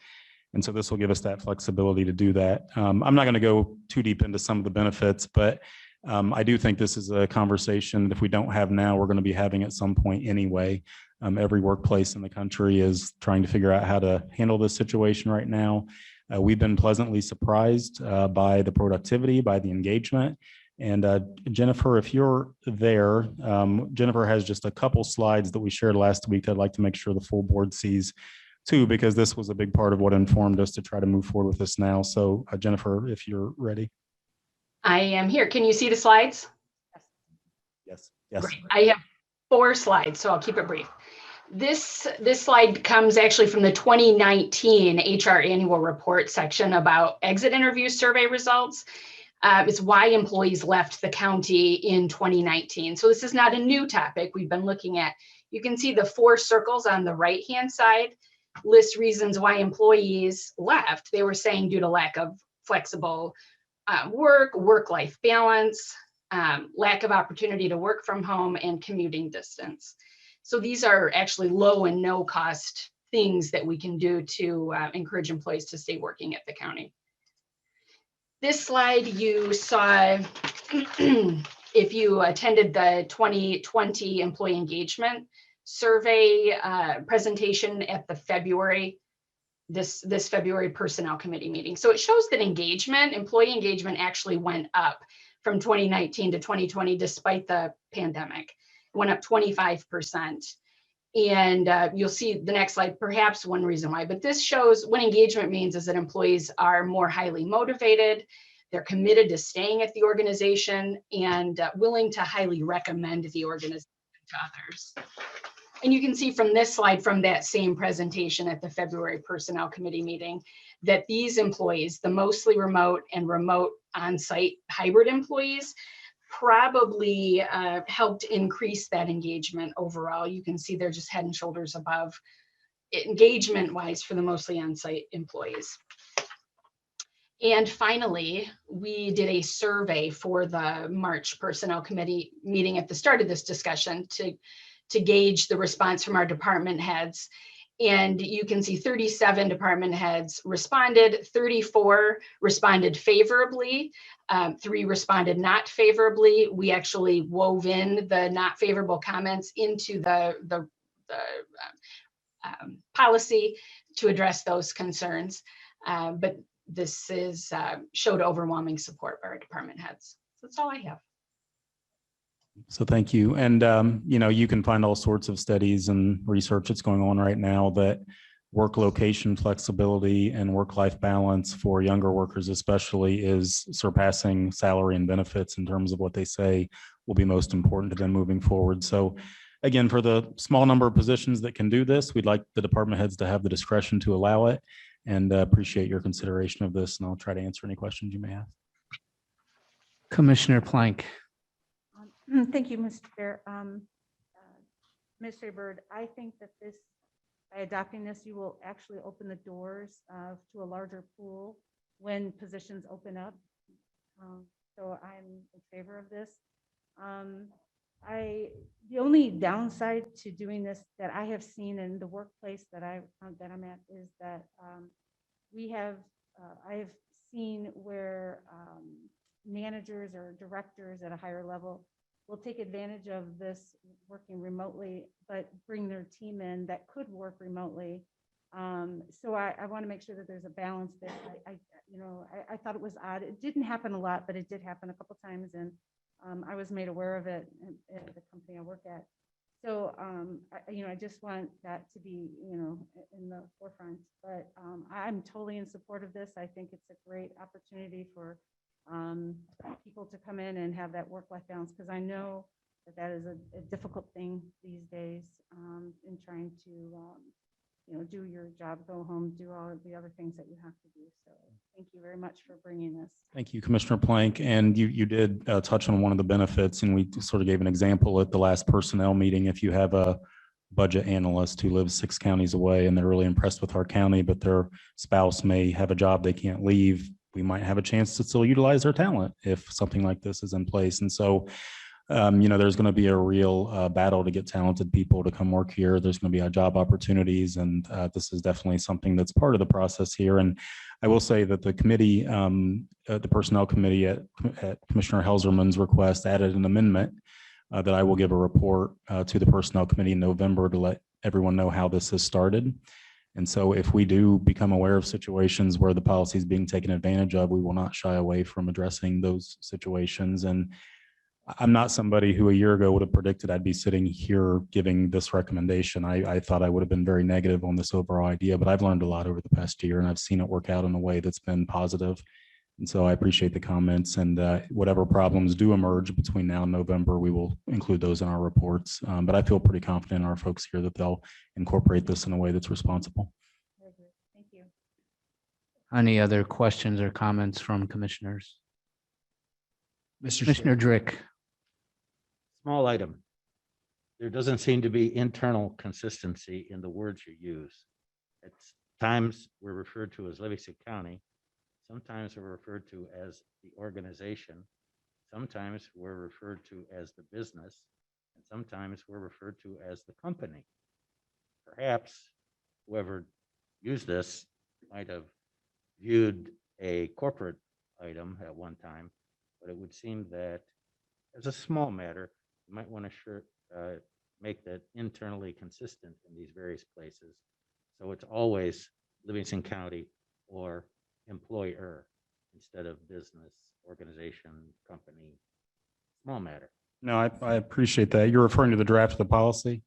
And so this will give us that flexibility to do that. I'm not going to go too deep into some of the benefits, but I do think this is a conversation that if we don't have now, we're going to be having at some point anyway. Every workplace in the country is trying to figure out how to handle this situation right now. We've been pleasantly surprised by the productivity, by the engagement. And Jennifer, if you're there, Jennifer has just a couple slides that we shared last week that I'd like to make sure the full board sees too, because this was a big part of what informed us to try to move forward with this now. So Jennifer, if you're ready. I am here. Can you see the slides? Yes. Yes. Great. I have 4 slides, so I'll keep it brief. This slide comes actually from the 2019 HR annual report section about exit interview survey results. It's why employees left the county in 2019. So this is not a new topic we've been looking at. You can see the 4 circles on the right-hand side list reasons why employees left. They were saying due to lack of flexible work-life balance, lack of opportunity to work from home, and commuting distance. So these are actually low and no cost things that we can do to encourage employees to stay working at the county. This slide you saw if you attended the 2020 employee engagement survey presentation at the this February Personnel Committee meeting. So it shows that employee engagement actually went up from 2019 to 2020 despite the pandemic. Went up 25%. And you'll see the next slide, perhaps one reason why, but this shows what engagement means is that employees are more highly motivated, they're committed to staying at the organization, and willing to highly recommend the organization to others. And you can see from this slide from that same presentation at the February Personnel Committee meeting that these employees, the mostly remote and remote on-site hybrid employees, probably helped increase that engagement overall. You can see they're just head and shoulders above engagement-wise for the mostly on-site employees. And finally, we did a survey for the March Personnel Committee meeting at the start of this discussion to to gauge the response from our department heads. And you can see 37 department heads responded, 34 responded favorably, 3 responded not favorably. We actually wove in the not favorable comments into the policy to address those concerns. But this showed overwhelming support by our department heads. So that's all I have. So thank you. And, you can find all sorts of studies and research that's going on right now that work location flexibility and work-life balance for younger workers especially is surpassing salary and benefits in terms of what they say will be most important to them moving forward. So again, for the small number of positions that can do this, we'd like the department heads to have the discretion to allow it, and appreciate your consideration of this, and I'll try to answer any questions you may have. Commissioner Plank. Thank you, Mr. Chair. Mr. Bird, I think that by adopting this, you will actually open the doors to a larger pool when positions open up. So I'm in favor of this. The only downside to doing this that I have seen in the workplace that I'm at is that I have seen where managers or directors at a higher level will take advantage of this working remotely, but bring their team in that could work remotely. So I want to make sure that there's a balance there. I thought it was odd. It didn't happen a lot, but it did happen a couple times, and I was made aware of it at the company I work at. So, I just want that to be, in the forefront, but I'm totally in support of this. I think it's a great opportunity for people to come in and have that work-life balance, because I know that is a difficult thing these days in trying to, do your job, go home, do all of the other things that you have to do. So thank you very much for bringing this. Thank you, Commissioner Plank. And you did touch on one of the benefits, and we sort of gave an example at the last personnel meeting. If you have a budget analyst who lives 6 counties away and they're really impressed with our county, but their spouse may have a job they can't leave, we might have a chance to still utilize their talent if something like this is in place. And so, there's going to be a real battle to get talented people to come work here. There's going to be job opportunities, and this is definitely something that's part of the process here. And I will say that the committee, the personnel committee at Commissioner Helserman's request, added an amendment that I will give a report to the personnel committee in November to let everyone know how this has started. And so if we do become aware of situations where the policy is being taken advantage of, we will not shy away from addressing those situations. And I'm not somebody who a year ago would have predicted I'd be sitting here giving this recommendation. I thought I would have been very negative on this overall idea, but I've learned a lot over the past year, and I've seen it work out in a way that's been positive. And so I appreciate the comments, and whatever problems do emerge between now and November, we will include those in our reports. But I feel pretty confident in our folks here that they'll incorporate this in a way that's responsible. Thank you. Any other questions or comments from commissioners? Commissioner Drick. Small item. There doesn't seem to be internal consistency in the words you use. At times we're referred to as Livingston County. Sometimes we're referred to as the organization. Sometimes we're referred to as the business. And sometimes we're referred to as the company. Perhaps whoever used this might have viewed a corporate item at one time, but it would seem that as a small matter, you might want to make that internally consistent in these various places. So it's always Livingston County or employer instead of business, organization, company, small matter. No, I appreciate that. You're referring to the draft of the policy?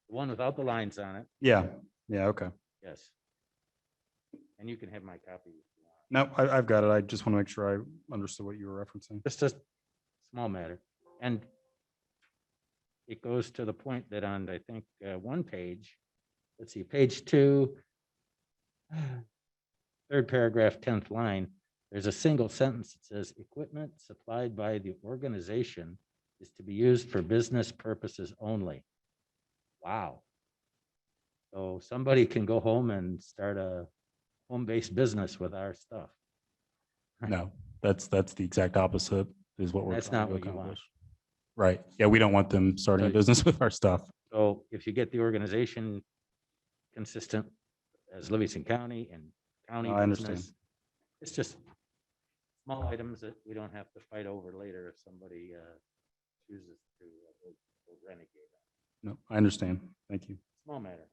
The one without the lines on it. Yeah. Yeah. Okay. Yes. And you can have my copy. No, I've got it. I just want to make sure I understood what you were referencing. Just a small matter. And it goes to the point that on, I think, one page, let's see, page 2, 3rd paragraph, 10th line, there's a single sentence that says equipment supplied by the organization is to be used for business purposes only. Wow. So somebody can go home and start a home-based business with our stuff. No, that's the exact opposite is what we're That's trying not to what you want. accomplish. Right. Yeah, we don't want them starting a Right. business with our stuff. So if you get the organization consistent as Livingston County and county I understand. business, it's just small items that we don't have to fight over later if somebody chooses to go renegade. No, I understand. Thank you. Small matter.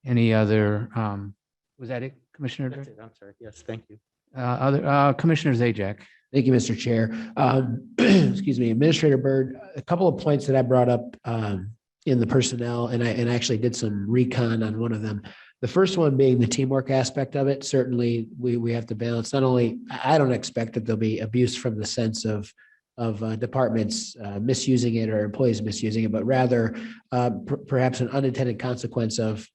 Any other, was that it, Commissioner? That's Drake? it. I'm sorry. Yes, thank you. Other, Commissioner Zajac? Thank you, Mr. Chair. Excuse me, Administrator Byrd, a couple of points that I brought up in the personnel, and I actually did some recon on one of them. The first one being the teamwork aspect of it. Certainly, we have to balance. Not only, I don't expect that there'll be abuse from the sense of departments misusing it or employees misusing it, but rather perhaps an unintended consequence of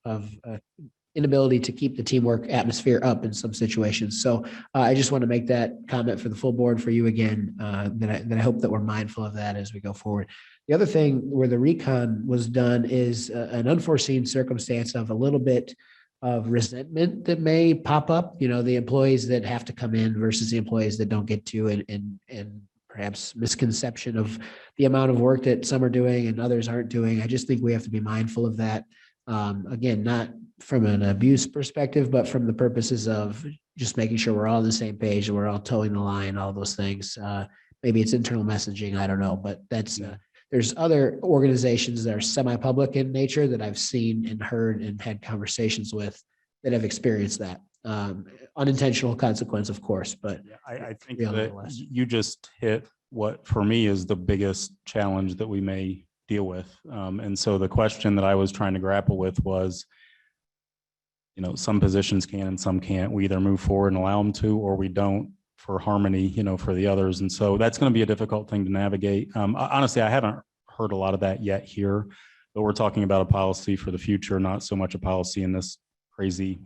inability to keep the teamwork atmosphere up in some situations. So I just want to make that comment for the full board for you again, that I hope that we're mindful of that as we go forward. The other thing where the recon was done is an unforeseen circumstance of a little bit of resentment that may pop up, you know, the employees that have to come in versus the employees that don't get to, and perhaps misconception of the amount of work that some are doing and others aren't doing. I just think we have to be mindful of that. Again, not from an abuse perspective, but from the purposes of just making sure we're all on the same page and we're all towing the line, all those things. Maybe it's internal messaging, I don't know, but that's, there's other organizations that are semi-public in nature that I've seen and heard and had conversations with that have experienced that. Unintentional consequence, of course, but I think real that nonetheless. you just hit what for me is the biggest challenge that we may deal with. And so the question that I was trying to grapple with was, you know, some positions can and some can't. We either move forward and allow them to, or we don't, for harmony, you know, for the others. And so that's going to be a difficult thing to navigate. Honestly, I haven't heard a lot of that yet here, but we're talking about a policy for the future, not so much a policy in this crazy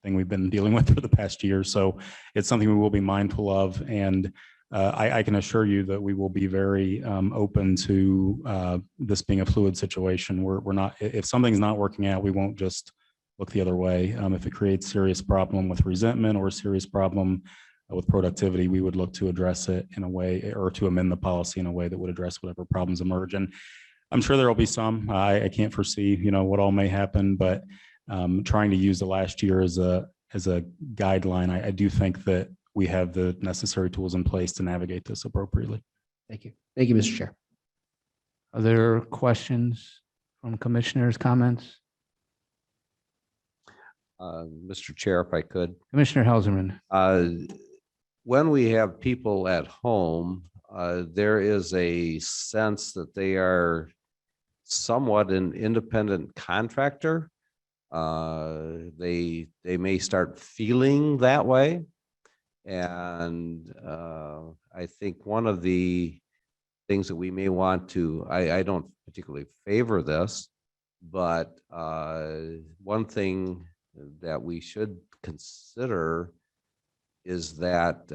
thing we've been dealing with for the past year. So it's something we will be mindful of. And I can assure you that we will be very open to this being a fluid situation. We're not, if something's not working out, we won't just look the other way. If it creates serious problem with resentment or a serious problem with productivity, we would look to address it in a way, or to amend the policy in a way that would address whatever problems emerge. And I'm sure there will be some. I can't foresee, you know, what all may happen, but trying to use the last year as a guideline, I do think that we have the necessary tools in place to navigate this appropriately. Thank you. Thank you, Mr. Chair. Other questions from commissioners, comments? Mr. Chair, if I could. Commissioner Helserman? When we have people at home, there is a sense that they are somewhat an independent contractor. They may start feeling that way. And I think one of the things that we may want to, I don't particularly favor this, but one thing that we should consider is that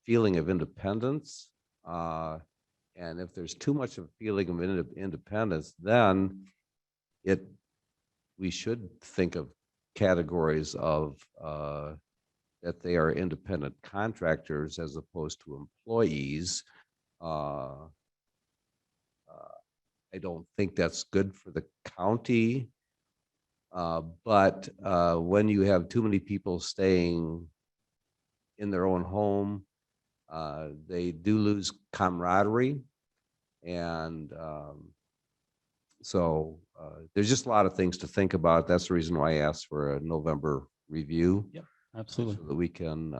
feeling of independence. And if there's too much of a feeling of independence, then we should think of categories of that they are independent contractors as opposed to employees. I don't think that's good for the county. But when you have too many people staying in their own home, they do lose camaraderie. And so there's just a lot of things to think about. That's the reason why I asked for a November review. Yep, absolutely. So that we can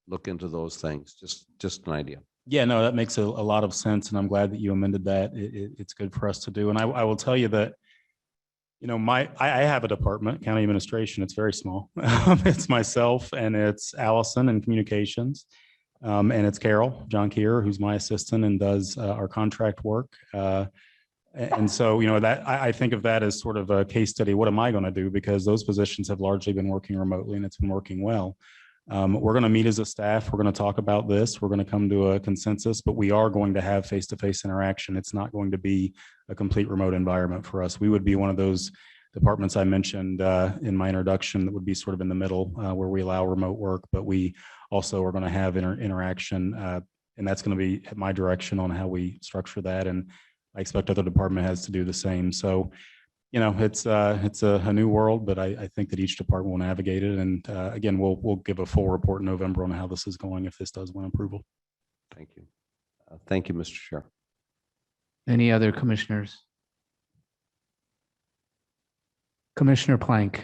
look into those things. Just an idea. Yeah, no, that makes a lot of sense. And I'm glad that you amended that. It's good for us to do. And I will tell you that, you know, I have a department, county administration. It's very small. It's myself and it's Allison in communications. And it's Carol, John Keir, who's my assistant and does our contract work. And so, you know, that I think of that as sort of a case study. What am I going to do? Because those positions have largely been working remotely and it's been working well. We're going to meet as a staff. We're going to talk about this. We're going to come to a consensus, but we are going to have face-to-face interaction. It's not going to be a complete remote environment for us. We would be one of those departments I mentioned in my introduction that would be sort of in the middle where we allow remote work, but we also are going to have interaction And that's going to be at my direction on how we structure that. And I expect other department heads to do the same. So, it's a new world, but I think that each department will navigate it. And again, we'll give a full report in November on how this is going if this does win approval. Thank you. Thank you, Mr. Chair. Any other commissioners? Commissioner Plank.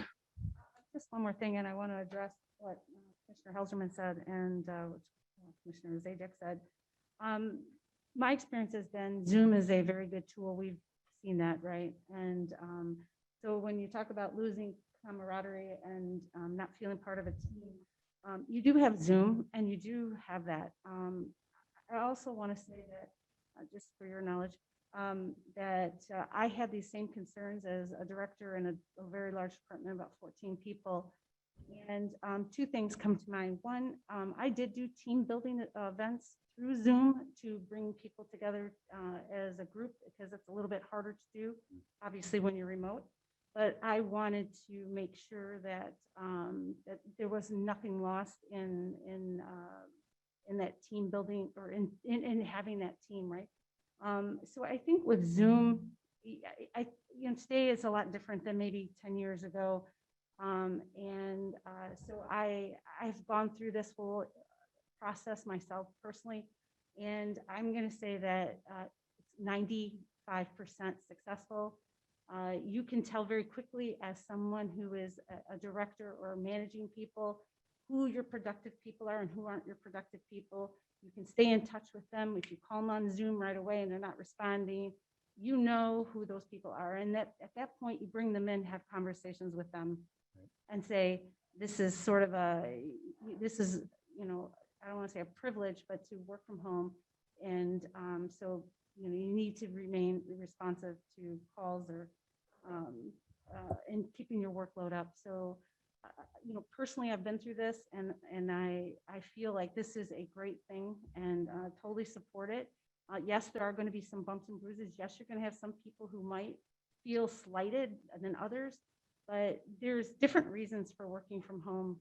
Just one more thing, and I want to address what Commissioner Helserman said and what Commissioner Zajac said. My experience has been Zoom is a very good tool. We've seen that, right? And so when you talk about losing camaraderie and not feeling part of a team, you do have Zoom and you do have that. I also want to say that, just for your knowledge, that I had these same concerns as a director in a very large department, about 14 people. And two things come to mind. One, I did do team building events through Zoom to bring people together as a group, because it's a little bit harder to do, obviously, when you're remote. But I wanted to make sure that that there was nothing lost in that team building, or in having that team, right? So I think with Zoom, today is a lot different than maybe 10 years ago. So I've gone through this whole process myself personally, and I'm going to say that it's 95% successful. You can tell very quickly, as someone who is a director or managing people, who your productive people are and who aren't your productive people. You can stay in touch with them. If you call them on Zoom right away and they're not responding, you know who those people are. And that at that point, you bring them in, have conversations with them and say, this is sort of I don't want to say a privilege, but to work from home. And so, you need to remain responsive to calls or and keeping your workload up. So, personally, I've been through this, and I feel like this is a great thing, and totally support it. Yes, there are going to be some bumps and bruises. Yes, you're going to have some people who might feel slighted than others, but there's different reasons for working from home.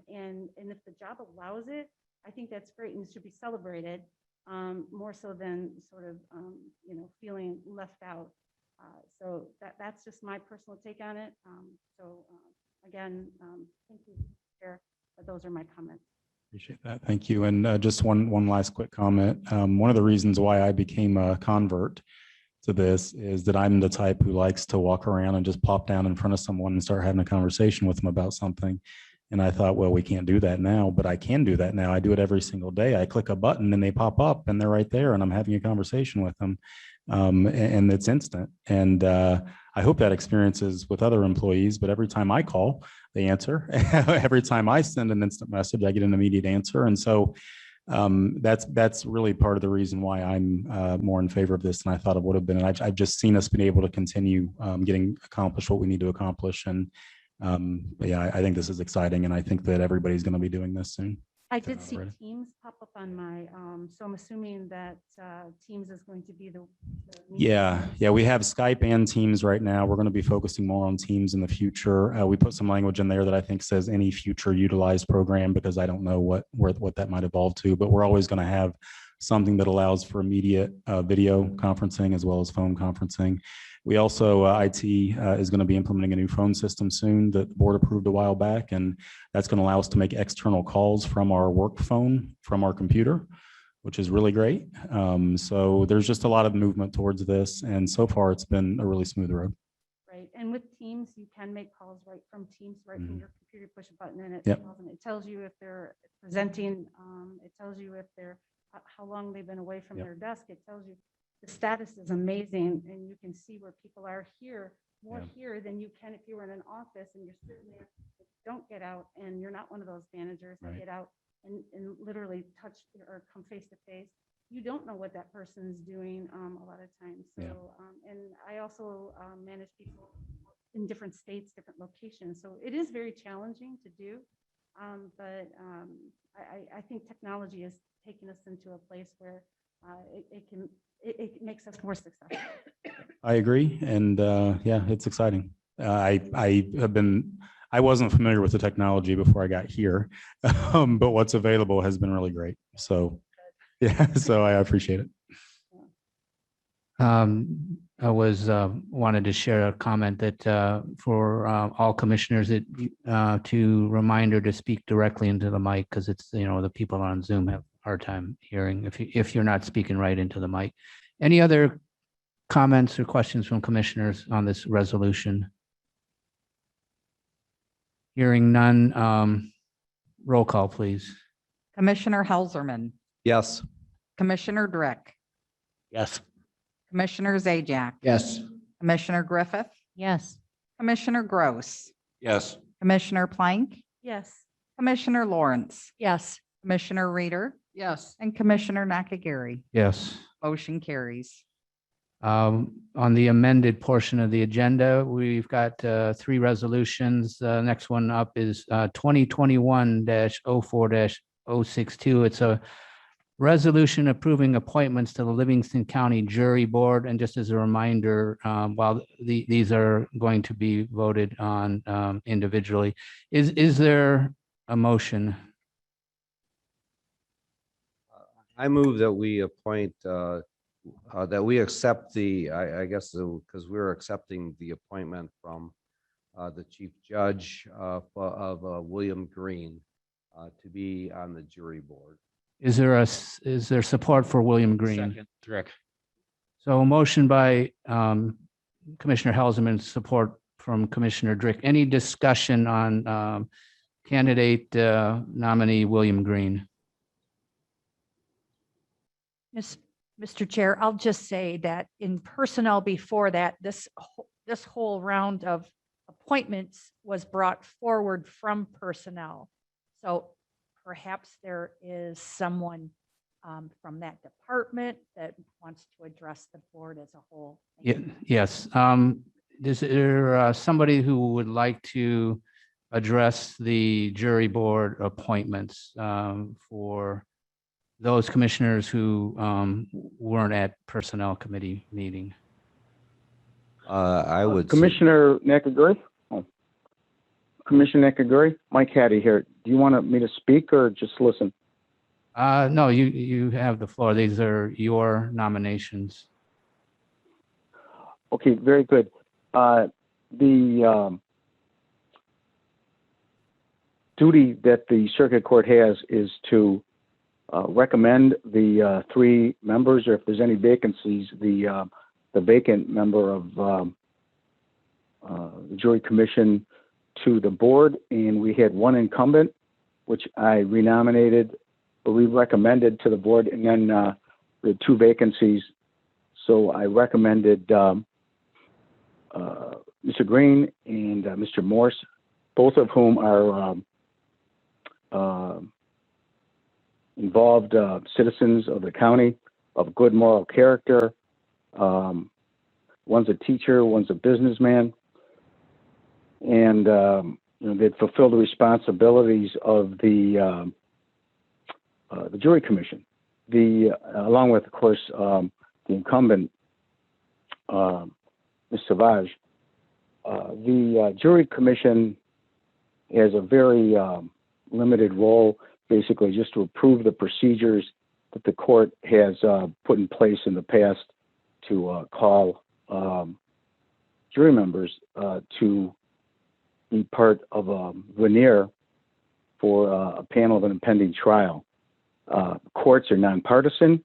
And if the job allows it, I think that's great and it should be celebrated, more so than sort of, feeling left out. So that's just my personal take on it. Again, thank you, Chair, but those are my comments. Appreciate that. Thank you. And just one last quick comment. One of the reasons why I became a convert to this is that I'm the type who likes to walk around and just plop down in front of someone and start having a conversation with them about something. And I thought, well, we can't do that now, but I can do that now. I do it every single day. I click a button and they pop up and they're right there and I'm having a conversation with them. And it's instant. And I hope that experience is with other employees, but every time I call, they answer. Every time I send an instant message, I get an immediate answer. And so that's really part of the reason why I'm more in favor of this than I thought it would have been. And I've just seen us being able to continue getting accomplished what we need to accomplish. And yeah, I think this is exciting. And I think that everybody's going to be doing this soon. I did see Already. Teams pop up on my, so I'm assuming that Teams is going to be the Yeah, we have Skype and Teams right now. We're going to be focusing more on Teams in the future. We put some language in there that I think says any future utilized program, because I don't know what that might evolve to, but we're always going to have something that allows for immediate video conferencing as well as phone conferencing. We also, IT is going to be implementing a new phone system soon that the board approved a while back, and that's going to allow us to make external calls from our work phone, from our computer, which is really great. So there's just a lot of movement towards this, and so far it's been a really smooth road. right. And with Teams, you can make calls right from Teams, right from your computer, push a button and it tells you if they're presenting, it tells you if they're, how long they've been away from their desk. It tells you the status is amazing, and you can see where people are here, more here than you can if you were in an office and you're sitting there. Don't get out, and you're not one of those managers that get out and literally touch or come face to face. You don't know what that person's doing a lot of times. So, and I also manage people in different states, different locations. So it is very challenging to do, but I think technology is taking us into a place where it makes us more successful. I agree, and yeah, it's exciting. I wasn't familiar with the technology before I got here, but what's available has been really great. So Yeah, so I appreciate it. I was, wanted to share a comment that for all commissioners, to reminder to speak directly into the mic, because it's, the people on Zoom have a hard time hearing if you're not speaking right into the mic. Any other comments or questions from commissioners on this resolution? Hearing none, roll call, please. Commissioner Helserman, Yes. Commissioner Drick, Yes. Commissioner Zajac, Yes. Commissioner Griffith, Yes. Commissioner Gross, Yes. Commissioner Plank, Yes. Commissioner Lawrence, Yes. Commissioner Reader, Yes. and Commissioner Nakagiri. Yes. Motion carries. On the amended portion of the agenda, we've got 3 resolutions. Next one up is 2021-04-062. It's a resolution approving appointments to the Livingston County Jury Board. And just as a reminder, while these are going to be voted on individually, is there a motion? I move that we appoint, that we accept I guess, because we're accepting the appointment from the chief judge of William Green to be on the jury board. Is there support for William Green? Second, Drick. So a motion by Commissioner Helserman, support from Commissioner Drick. Any discussion on candidate nominee William Green? Mr. Chair, I'll just say that in personnel before that, this whole round of appointments was brought forward from personnel. So perhaps there is someone from that department that wants to address the board as a whole. Yes. Is there somebody who would like to address the jury board appointments for those commissioners who weren't at personnel committee meeting? I would. Commissioner Nakagiri? Oh. Commissioner Nakagiri, Mike Hattie here. Do you want me to speak or just listen? No, you have the floor. These are your nominations. Okay, very good. The duty that the circuit court has is to recommend the 3 members, or if there's any vacancies, the vacant member of the jury commission to the board. And we had 1 incumbent, which I renominated, but we recommended to the board, and then we had 2 vacancies. So I recommended Mr. Green and Mr. Morse, both of whom are involved citizens of the county of good moral character. One's a teacher, one's a businessman, and they'd fulfill the responsibilities of the jury commission. Along with, of course, the incumbent, Ms. Savage. The jury commission has a very limited role, basically just to approve the procedures that the court has put in place in the past to call jury members to be part of a veneer for a panel of an impending trial. Courts are nonpartisan.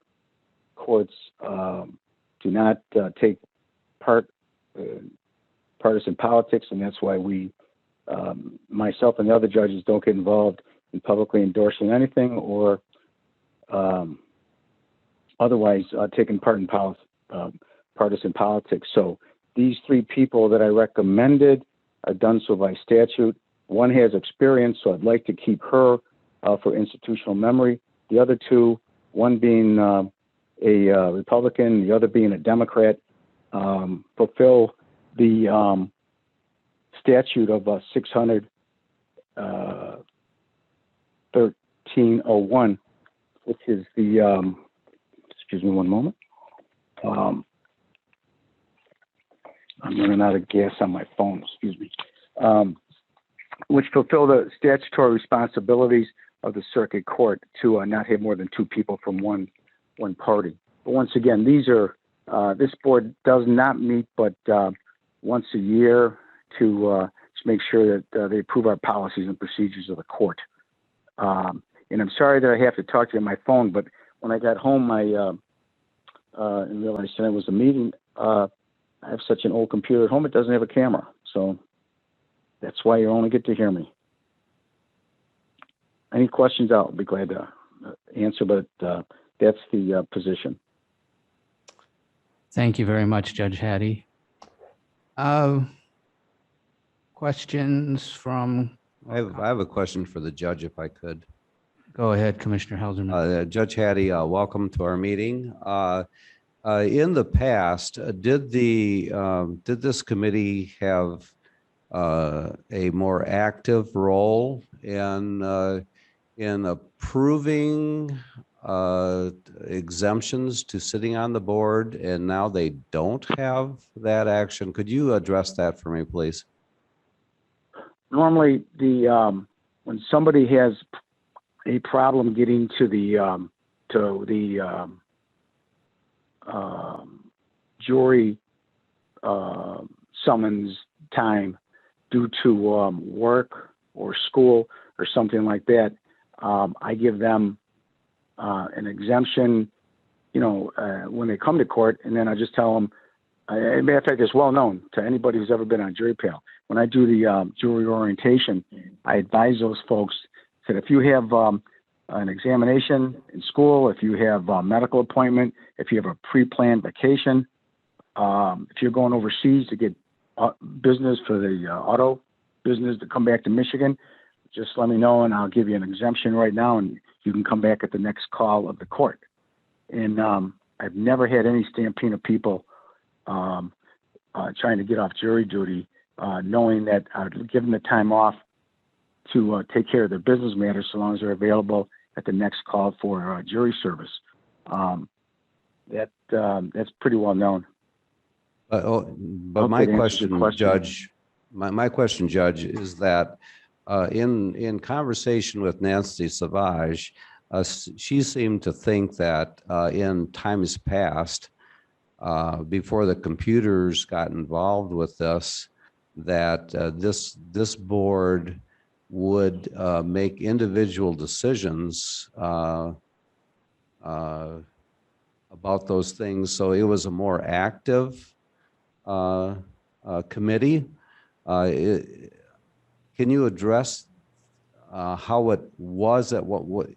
Courts do not take part in partisan politics, and that's why we, myself and the other judges, don't get involved in publicly endorsing anything or otherwise taking part in partisan politics. So these 3 people that I recommended are done so by statute. One has experience, so I'd like to keep her for institutional memory. The other 2, one being a Republican, the other being a Democrat, fulfill the statute of 600-1301, which is the, excuse me one moment. I'm running out of gas on my phone, excuse me. Which fulfill the statutory responsibilities of the circuit court to not have more than 2 people from one one party. But once again, these are, this board does not meet but once a year to make sure that they approve our policies and procedures of the court. And I'm sorry that I have to talk to you on my phone, but when I got home, and realized that it was a meeting, I have such an old computer at home, it doesn't have a camera. So that's why you only get to hear me. Any questions, I'll be glad to answer, but that's the position. Thank you very much, Judge Hattie. Questions from, I have a question for the judge, if I could. go ahead, Commissioner Helserman. Judge Hattie, welcome to our meeting. In the past, did this committee have a more active role in approving exemptions to sitting on the board, and now they don't have that action? Could you address that for me, please? Normally, when somebody has a problem getting to the jury summons time due to work or school or something like that, I give them an exemption, when they come to court, and then I just tell them, as a matter of fact, it's well known to anybody who's ever been on jury panel. When I do the jury orientation, I advise those folks that if you have an examination in school, if you have a medical appointment, if you have a pre-planned vacation, if you're going overseas to get business for the auto business to come back to Michigan, just let me know and I'll give you an exemption right now and you can come back at the next call of the court. And I've never had any stampede of people trying to get off jury duty, knowing that I'd give them the time off to take care of their business matters so long as they're available at the next call for jury service. That's pretty well known. But my question, Judge, my question, Judge, is that in conversation with Nancy Savage, she seemed to think that in times past, before the computers got involved with this, that this board would make individual decisions about those things. So it was a more active committee. Can you address how it was at what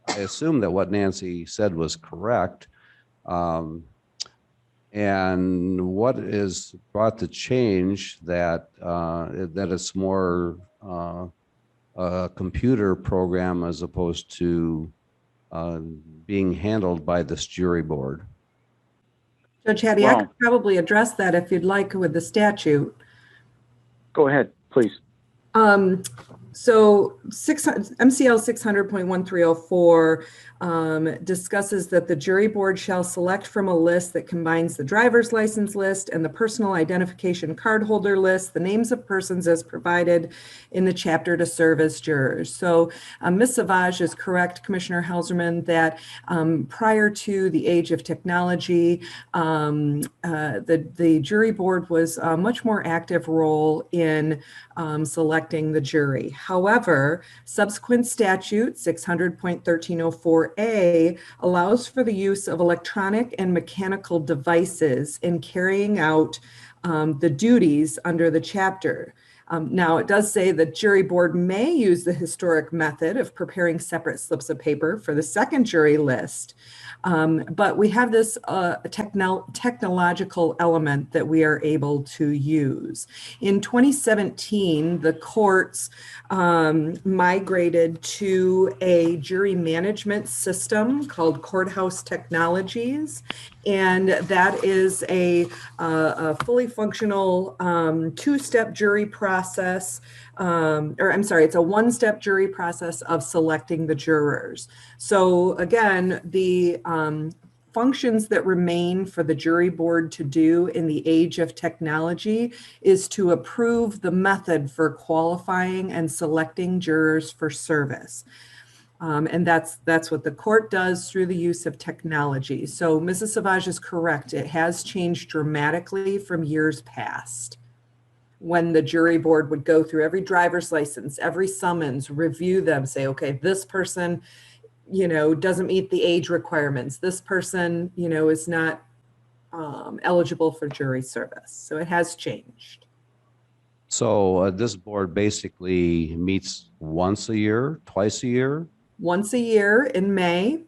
I assume that what Nancy said was correct, and what is brought the change that that it's more a computer program as opposed to being handled by this jury board? Judge Hattie, I Wow. could probably address that if you'd like with the statute. Go ahead, please. So MCL 600.1304 discusses that the jury board shall select from a list that combines the driver's license list and the personal identification card holder list, the names of persons as provided in the chapter to serve as jurors. So Ms. Savage is correct, Commissioner Helserman, that prior to the age of technology, the jury board was a much more active role in selecting the jury. However, subsequent statute 600.1304A allows for the use of electronic and mechanical devices in carrying out the duties under the chapter. Now, it does say the jury board may use the historic method of preparing separate slips of paper for the second jury list. But we have this technological element that we are able to use. In 2017, the courts migrated to a jury management system called Courthouse Technologies. And that is a fully functional two-step jury process, it's a one-step jury process of selecting the jurors. So again, the functions that remain for the jury board to do in the age of technology is to approve the method for qualifying and selecting jurors for service. And that's what the court does through the use of technology. So Mrs. Savage is correct. It has changed dramatically from years past, when the jury board would go through every driver's license, every summons, review them, say, okay, this person, doesn't meet the age requirements. This person, is not eligible for jury service. So it has changed. So this board basically meets once a year, twice a year? Once a year in May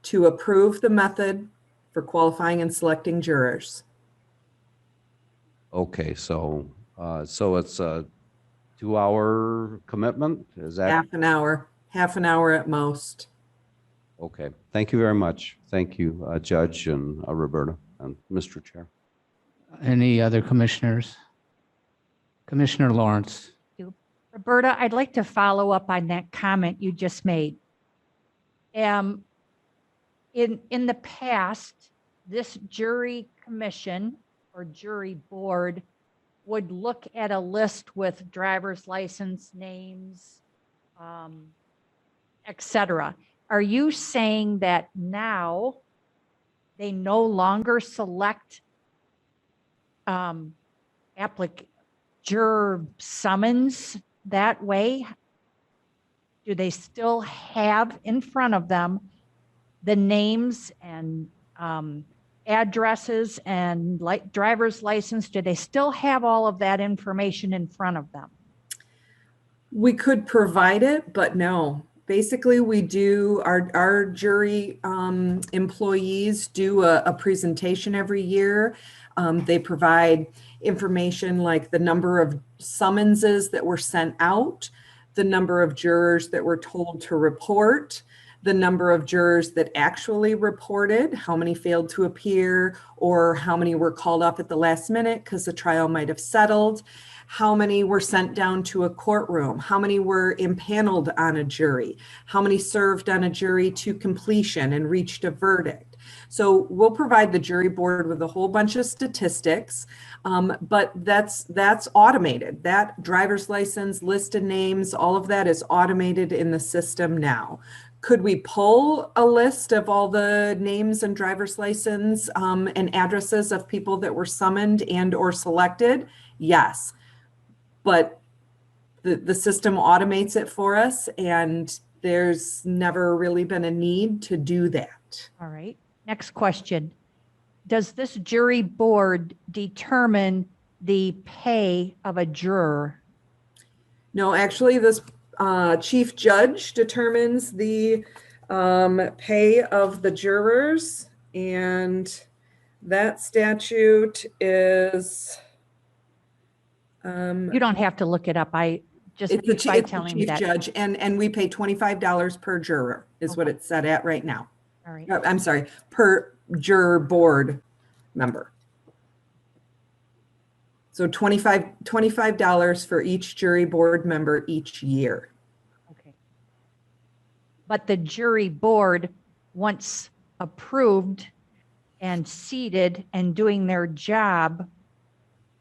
to approve the method for qualifying and selecting jurors. Okay, so it's a 2-hour commitment? Is that? Half an hour at most. Okay, thank you very much. Thank you, Judge and Roberta and Mr. Chair. Any other commissioners? Commissioner Lawrence. Roberta, I'd like to follow up on that comment you just made. In the past, this jury commission or jury board would look at a list with driver's license, names, et cetera. Are you saying that now they no longer select juror summons that way? Do they still have in front of them the names and addresses and driver's license? Do they still have all of that information in front of them? We could provide it, but no. Basically, we do, our jury employees do a presentation every year. They provide information like the number of summonses that were sent out, the number of jurors that were told to report, the number of jurors that actually reported, how many failed to appear, or how many were called off at the last minute because the trial might have settled, how many were sent down to a courtroom, how many were impaneled on a jury, how many served on a jury to completion and reached a verdict. So we'll provide the jury board with a whole bunch of statistics, but that's automated. That driver's license, list of names, all of that is automated in the system now. Could we pull a list of all the names and driver's license and addresses of people that were summoned and or selected? Yes, but the system automates it for us, and there's never really been a need to do that. All right. Next question. Does this jury board determine the pay of a juror? No, actually, this chief judge determines the pay of the jurors, and that statute is. You don't have to look it up. I just It's by the telling me chief that. judge, and we pay $25 per juror is what it's set at right now. All right. I'm sorry, per juror board member. So $25 for each jury board member each year. Okay. But the jury board, once approved and seated and doing their job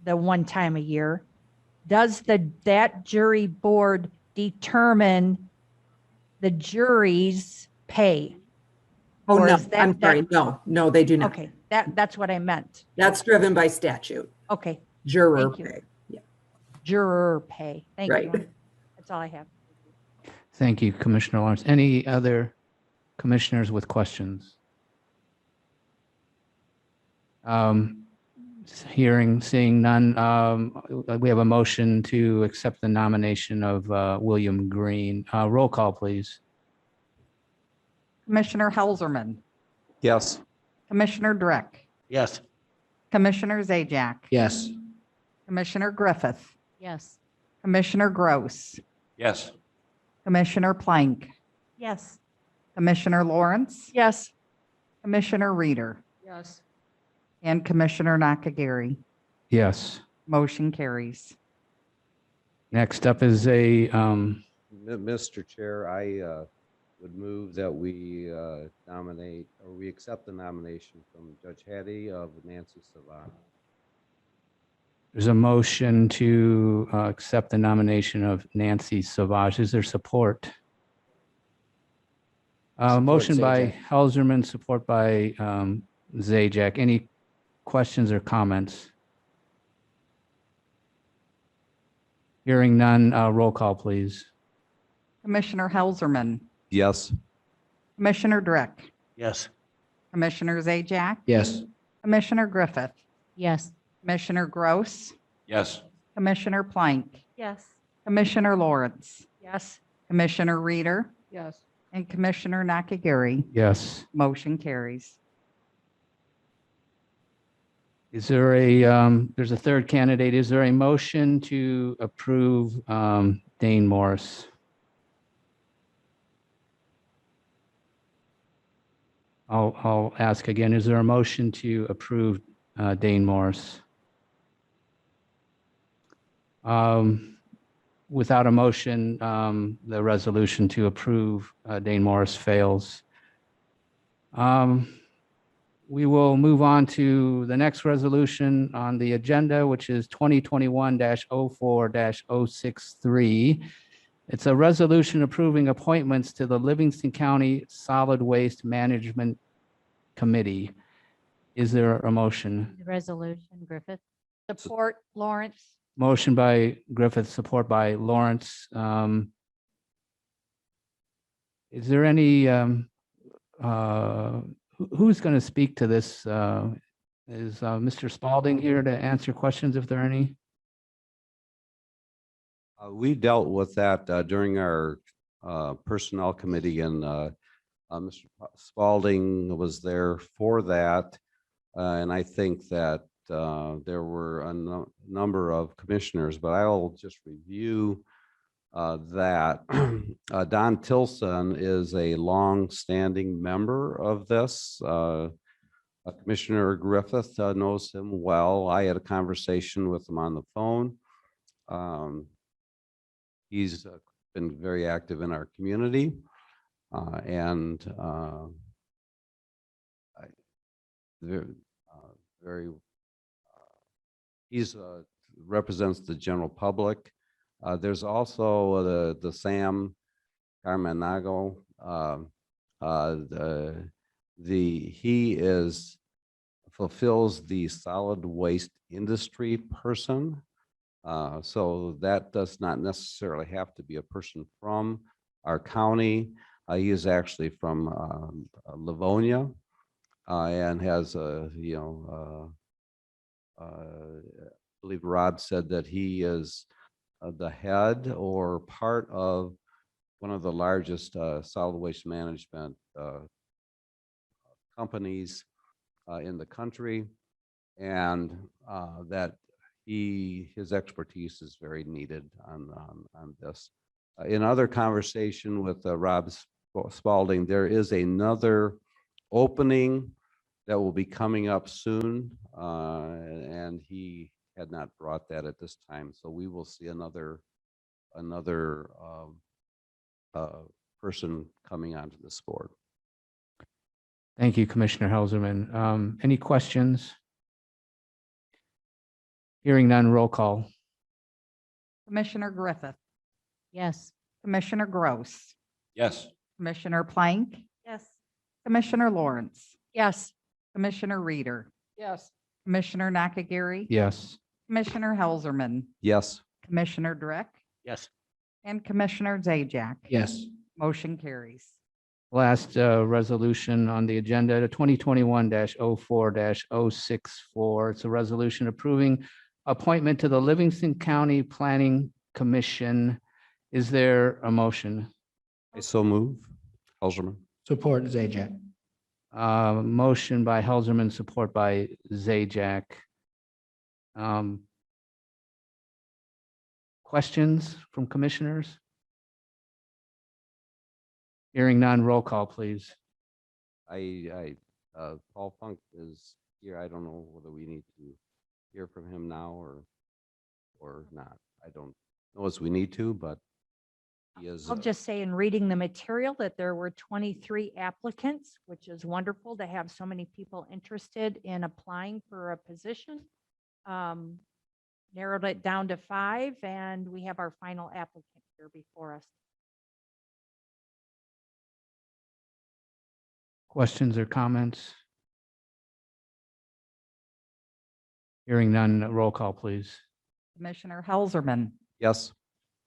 the one time a year, does that jury board determine the jury's pay? Oh, Or no, is that- I'm sorry. No, they do not. Okay, that's what I meant. That's driven by statute, Okay, juror Thank you. pay. Yeah. juror pay. Thank Right. you. That's all I have. Thank you, Commissioner Lawrence. Any other commissioners with questions? Seeing none, we have a motion to accept the nomination of William Green. Roll call, please. Commissioner Helserman, Yes. Commissioner Drick, Yes. Commissioner Zajac, Yes. Commissioner Griffith, Yes. Commissioner Gross, Yes. Commissioner Plank, Yes. Commissioner Lawrence, Yes. Commissioner Reader, Yes. and Commissioner Nakagiri. Yes. Motion carries. Next up is a, Mr. Chair, I would move that we nominate, or we accept the nomination from Judge Hattie of Nancy Savant. there's a motion to accept the nomination of Nancy Savage. Is there support? Motion by Zajac. Helserman, support by Zajac. Any questions or comments? Hearing none, roll call, please. Commissioner Helserman, Yes. Commissioner Drick, Yes. Commissioner Zajac, Yes. Commissioner Griffith, Yes. Commissioner Gross, Yes. Commissioner Plank, Yes. Commissioner Lawrence, Yes. Commissioner Reader, Yes. and Commissioner Nakagiri. Yes. Motion carries. Is there there's a third candidate. Is there a motion to approve Dane Morris? I'll ask again. Is there a motion to approve Dane Morris? Without a motion, the resolution to approve Dane Morris fails. We will move on to the next resolution on the agenda, which is 2021-04-063. It's a resolution approving appointments to the Livingston County Solid Waste Management Committee. Is there a motion? The resolution, Griffith. Support Lawrence. Motion by Griffith, support by Lawrence. Is there any, who's going to speak to this? Is Mr. Spalding here to answer questions if there are any? We dealt with that during our personnel committee, and Mr. Spalding was there for that. And I think that there were a number of commissioners, but I'll just review that. Don Tilson is a long-standing member of this. Commissioner Griffith knows him well. I had a conversation with him on the phone. He's been very active in our community, and he's represents the general public. There's also the Sam Carmanago. He fulfills the solid waste industry person. So that does not necessarily have to be a person from our county. He is actually from Livonia, and has I believe Rod said that he is the head or part of one of the largest solid waste management companies in the country, and that his expertise is very needed on this. In other conversation with Rob Spalding, there is another opening that will be coming up soon, and he had not brought that at this time. So we will see another person coming onto this board. Thank you, Commissioner Helserman. Any questions? Hearing none, roll call. Commissioner Griffith, Yes. Commissioner Gross, Yes. Commissioner Plank, Yes. Commissioner Lawrence, Yes. Commissioner Reader, Yes. Commissioner Nakagiri, Yes. Commissioner Helserman, Yes. Commissioner Drick, Yes. and Commissioner Zajac. Yes. Motion carries. Last resolution on the agenda, 2021-04-064. It's a resolution approving appointment to the Livingston County Planning Commission. Is there a motion? I so move. Helserman. Support Zajac. Motion by Helserman, support by Zajac. Questions from commissioners? Hearing none, roll call, please. Paul Funk is here. I don't know whether we need to hear from him now or not. I don't know as we need to, but he is. I'll just say in reading the material that there were 23 applicants, which is wonderful to have so many people interested in applying for a position. Narrowed it down to 5, and we have our final applicant here before us. Questions or comments? Hearing none, roll call, please. Commissioner Helserman, Yes.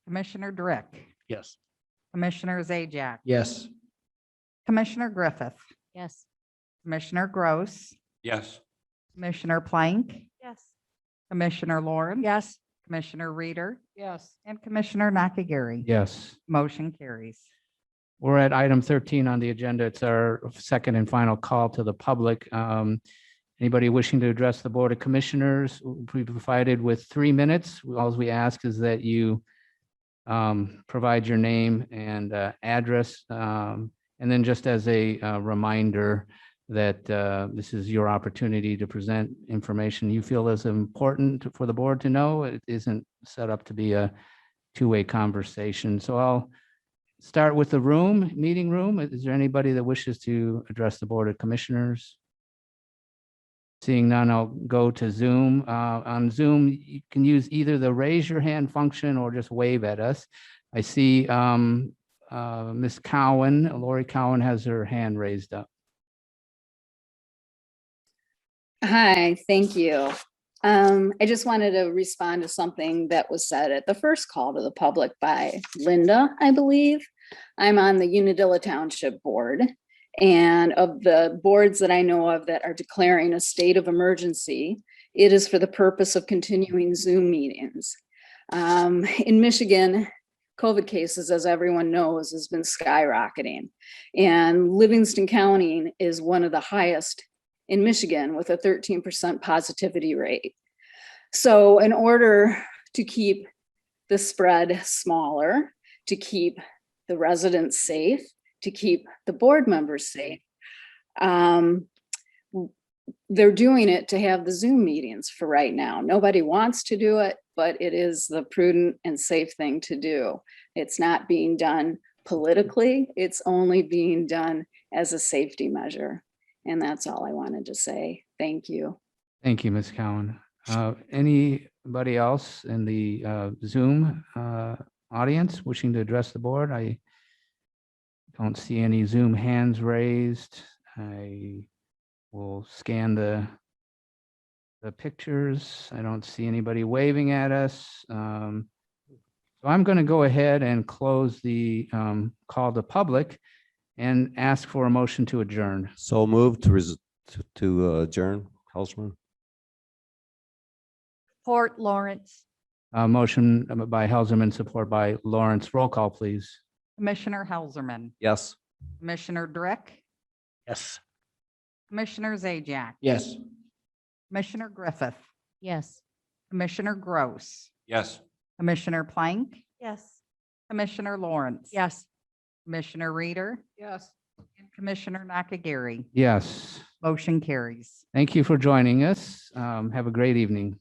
Commissioner Drick, Yes. Commissioner Zajac, Yes. Commissioner Griffith, Yes. Commissioner Gross, Yes. Commissioner Plank, Yes. Commissioner Lawrence. Yes. Commissioner Reader Yes. and Commissioner Nakagiri. Yes. Motion carries. We're at item 13 on the agenda. It's our second and final call to the public. Anybody wishing to address the Board of Commissioners will be provided with 3 minutes. All we ask is that you provide your name and address. And then just as a reminder that this is your opportunity to present information you feel is important for the board to know. It isn't set up to be a two-way conversation. So I'll start with the meeting room. Is there anybody that wishes to address the Board of Commissioners? Seeing none, I'll go to Zoom. On Zoom, you can use either the raise your hand function or just wave at us. I see Ms. Cowan, Lori Cowan has her hand raised up. Hi, thank you. I just wanted to respond to something that was said at the first call to the public by Linda, I believe. I'm on the Unadilla Township Board, and of the boards that I know of that are declaring a state of emergency, it is for the purpose of continuing Zoom meetings. In Michigan, COVID cases, as everyone knows, has been skyrocketing, and Livingston County is one of the highest in Michigan with a 13% positivity rate. So in order to keep the spread smaller, to keep the residents safe, to keep the board members safe, they're doing it to have the Zoom meetings for right now. Nobody wants to do it, but it is the prudent and safe thing to do. It's not being done politically, it's only being done as a safety measure. And that's all I wanted to say. Thank you. Thank you, Ms. Cowan. Anybody else in the Zoom audience wishing to address the board? I don't see any Zoom hands raised. I will scan the pictures. I don't see anybody waving at us. So I'm going to go ahead and close the call to public and ask for a motion to adjourn. So moved to adjourn, Helserman. Support Lawrence. Motion by Helserman, support by Lawrence. Roll call, please. Commissioner Helserman, Yes. Commissioner Drick, Yes. Commissioner Zajac, Yes. Commissioner Griffith, Yes. Commissioner Gross, Yes. Commissioner Plank, Yes. Commissioner Lawrence. Yes. Commissioner Reader Yes. and Commissioner Nakagiri. Yes. Motion carries. Thank you for joining us. Have a great evening.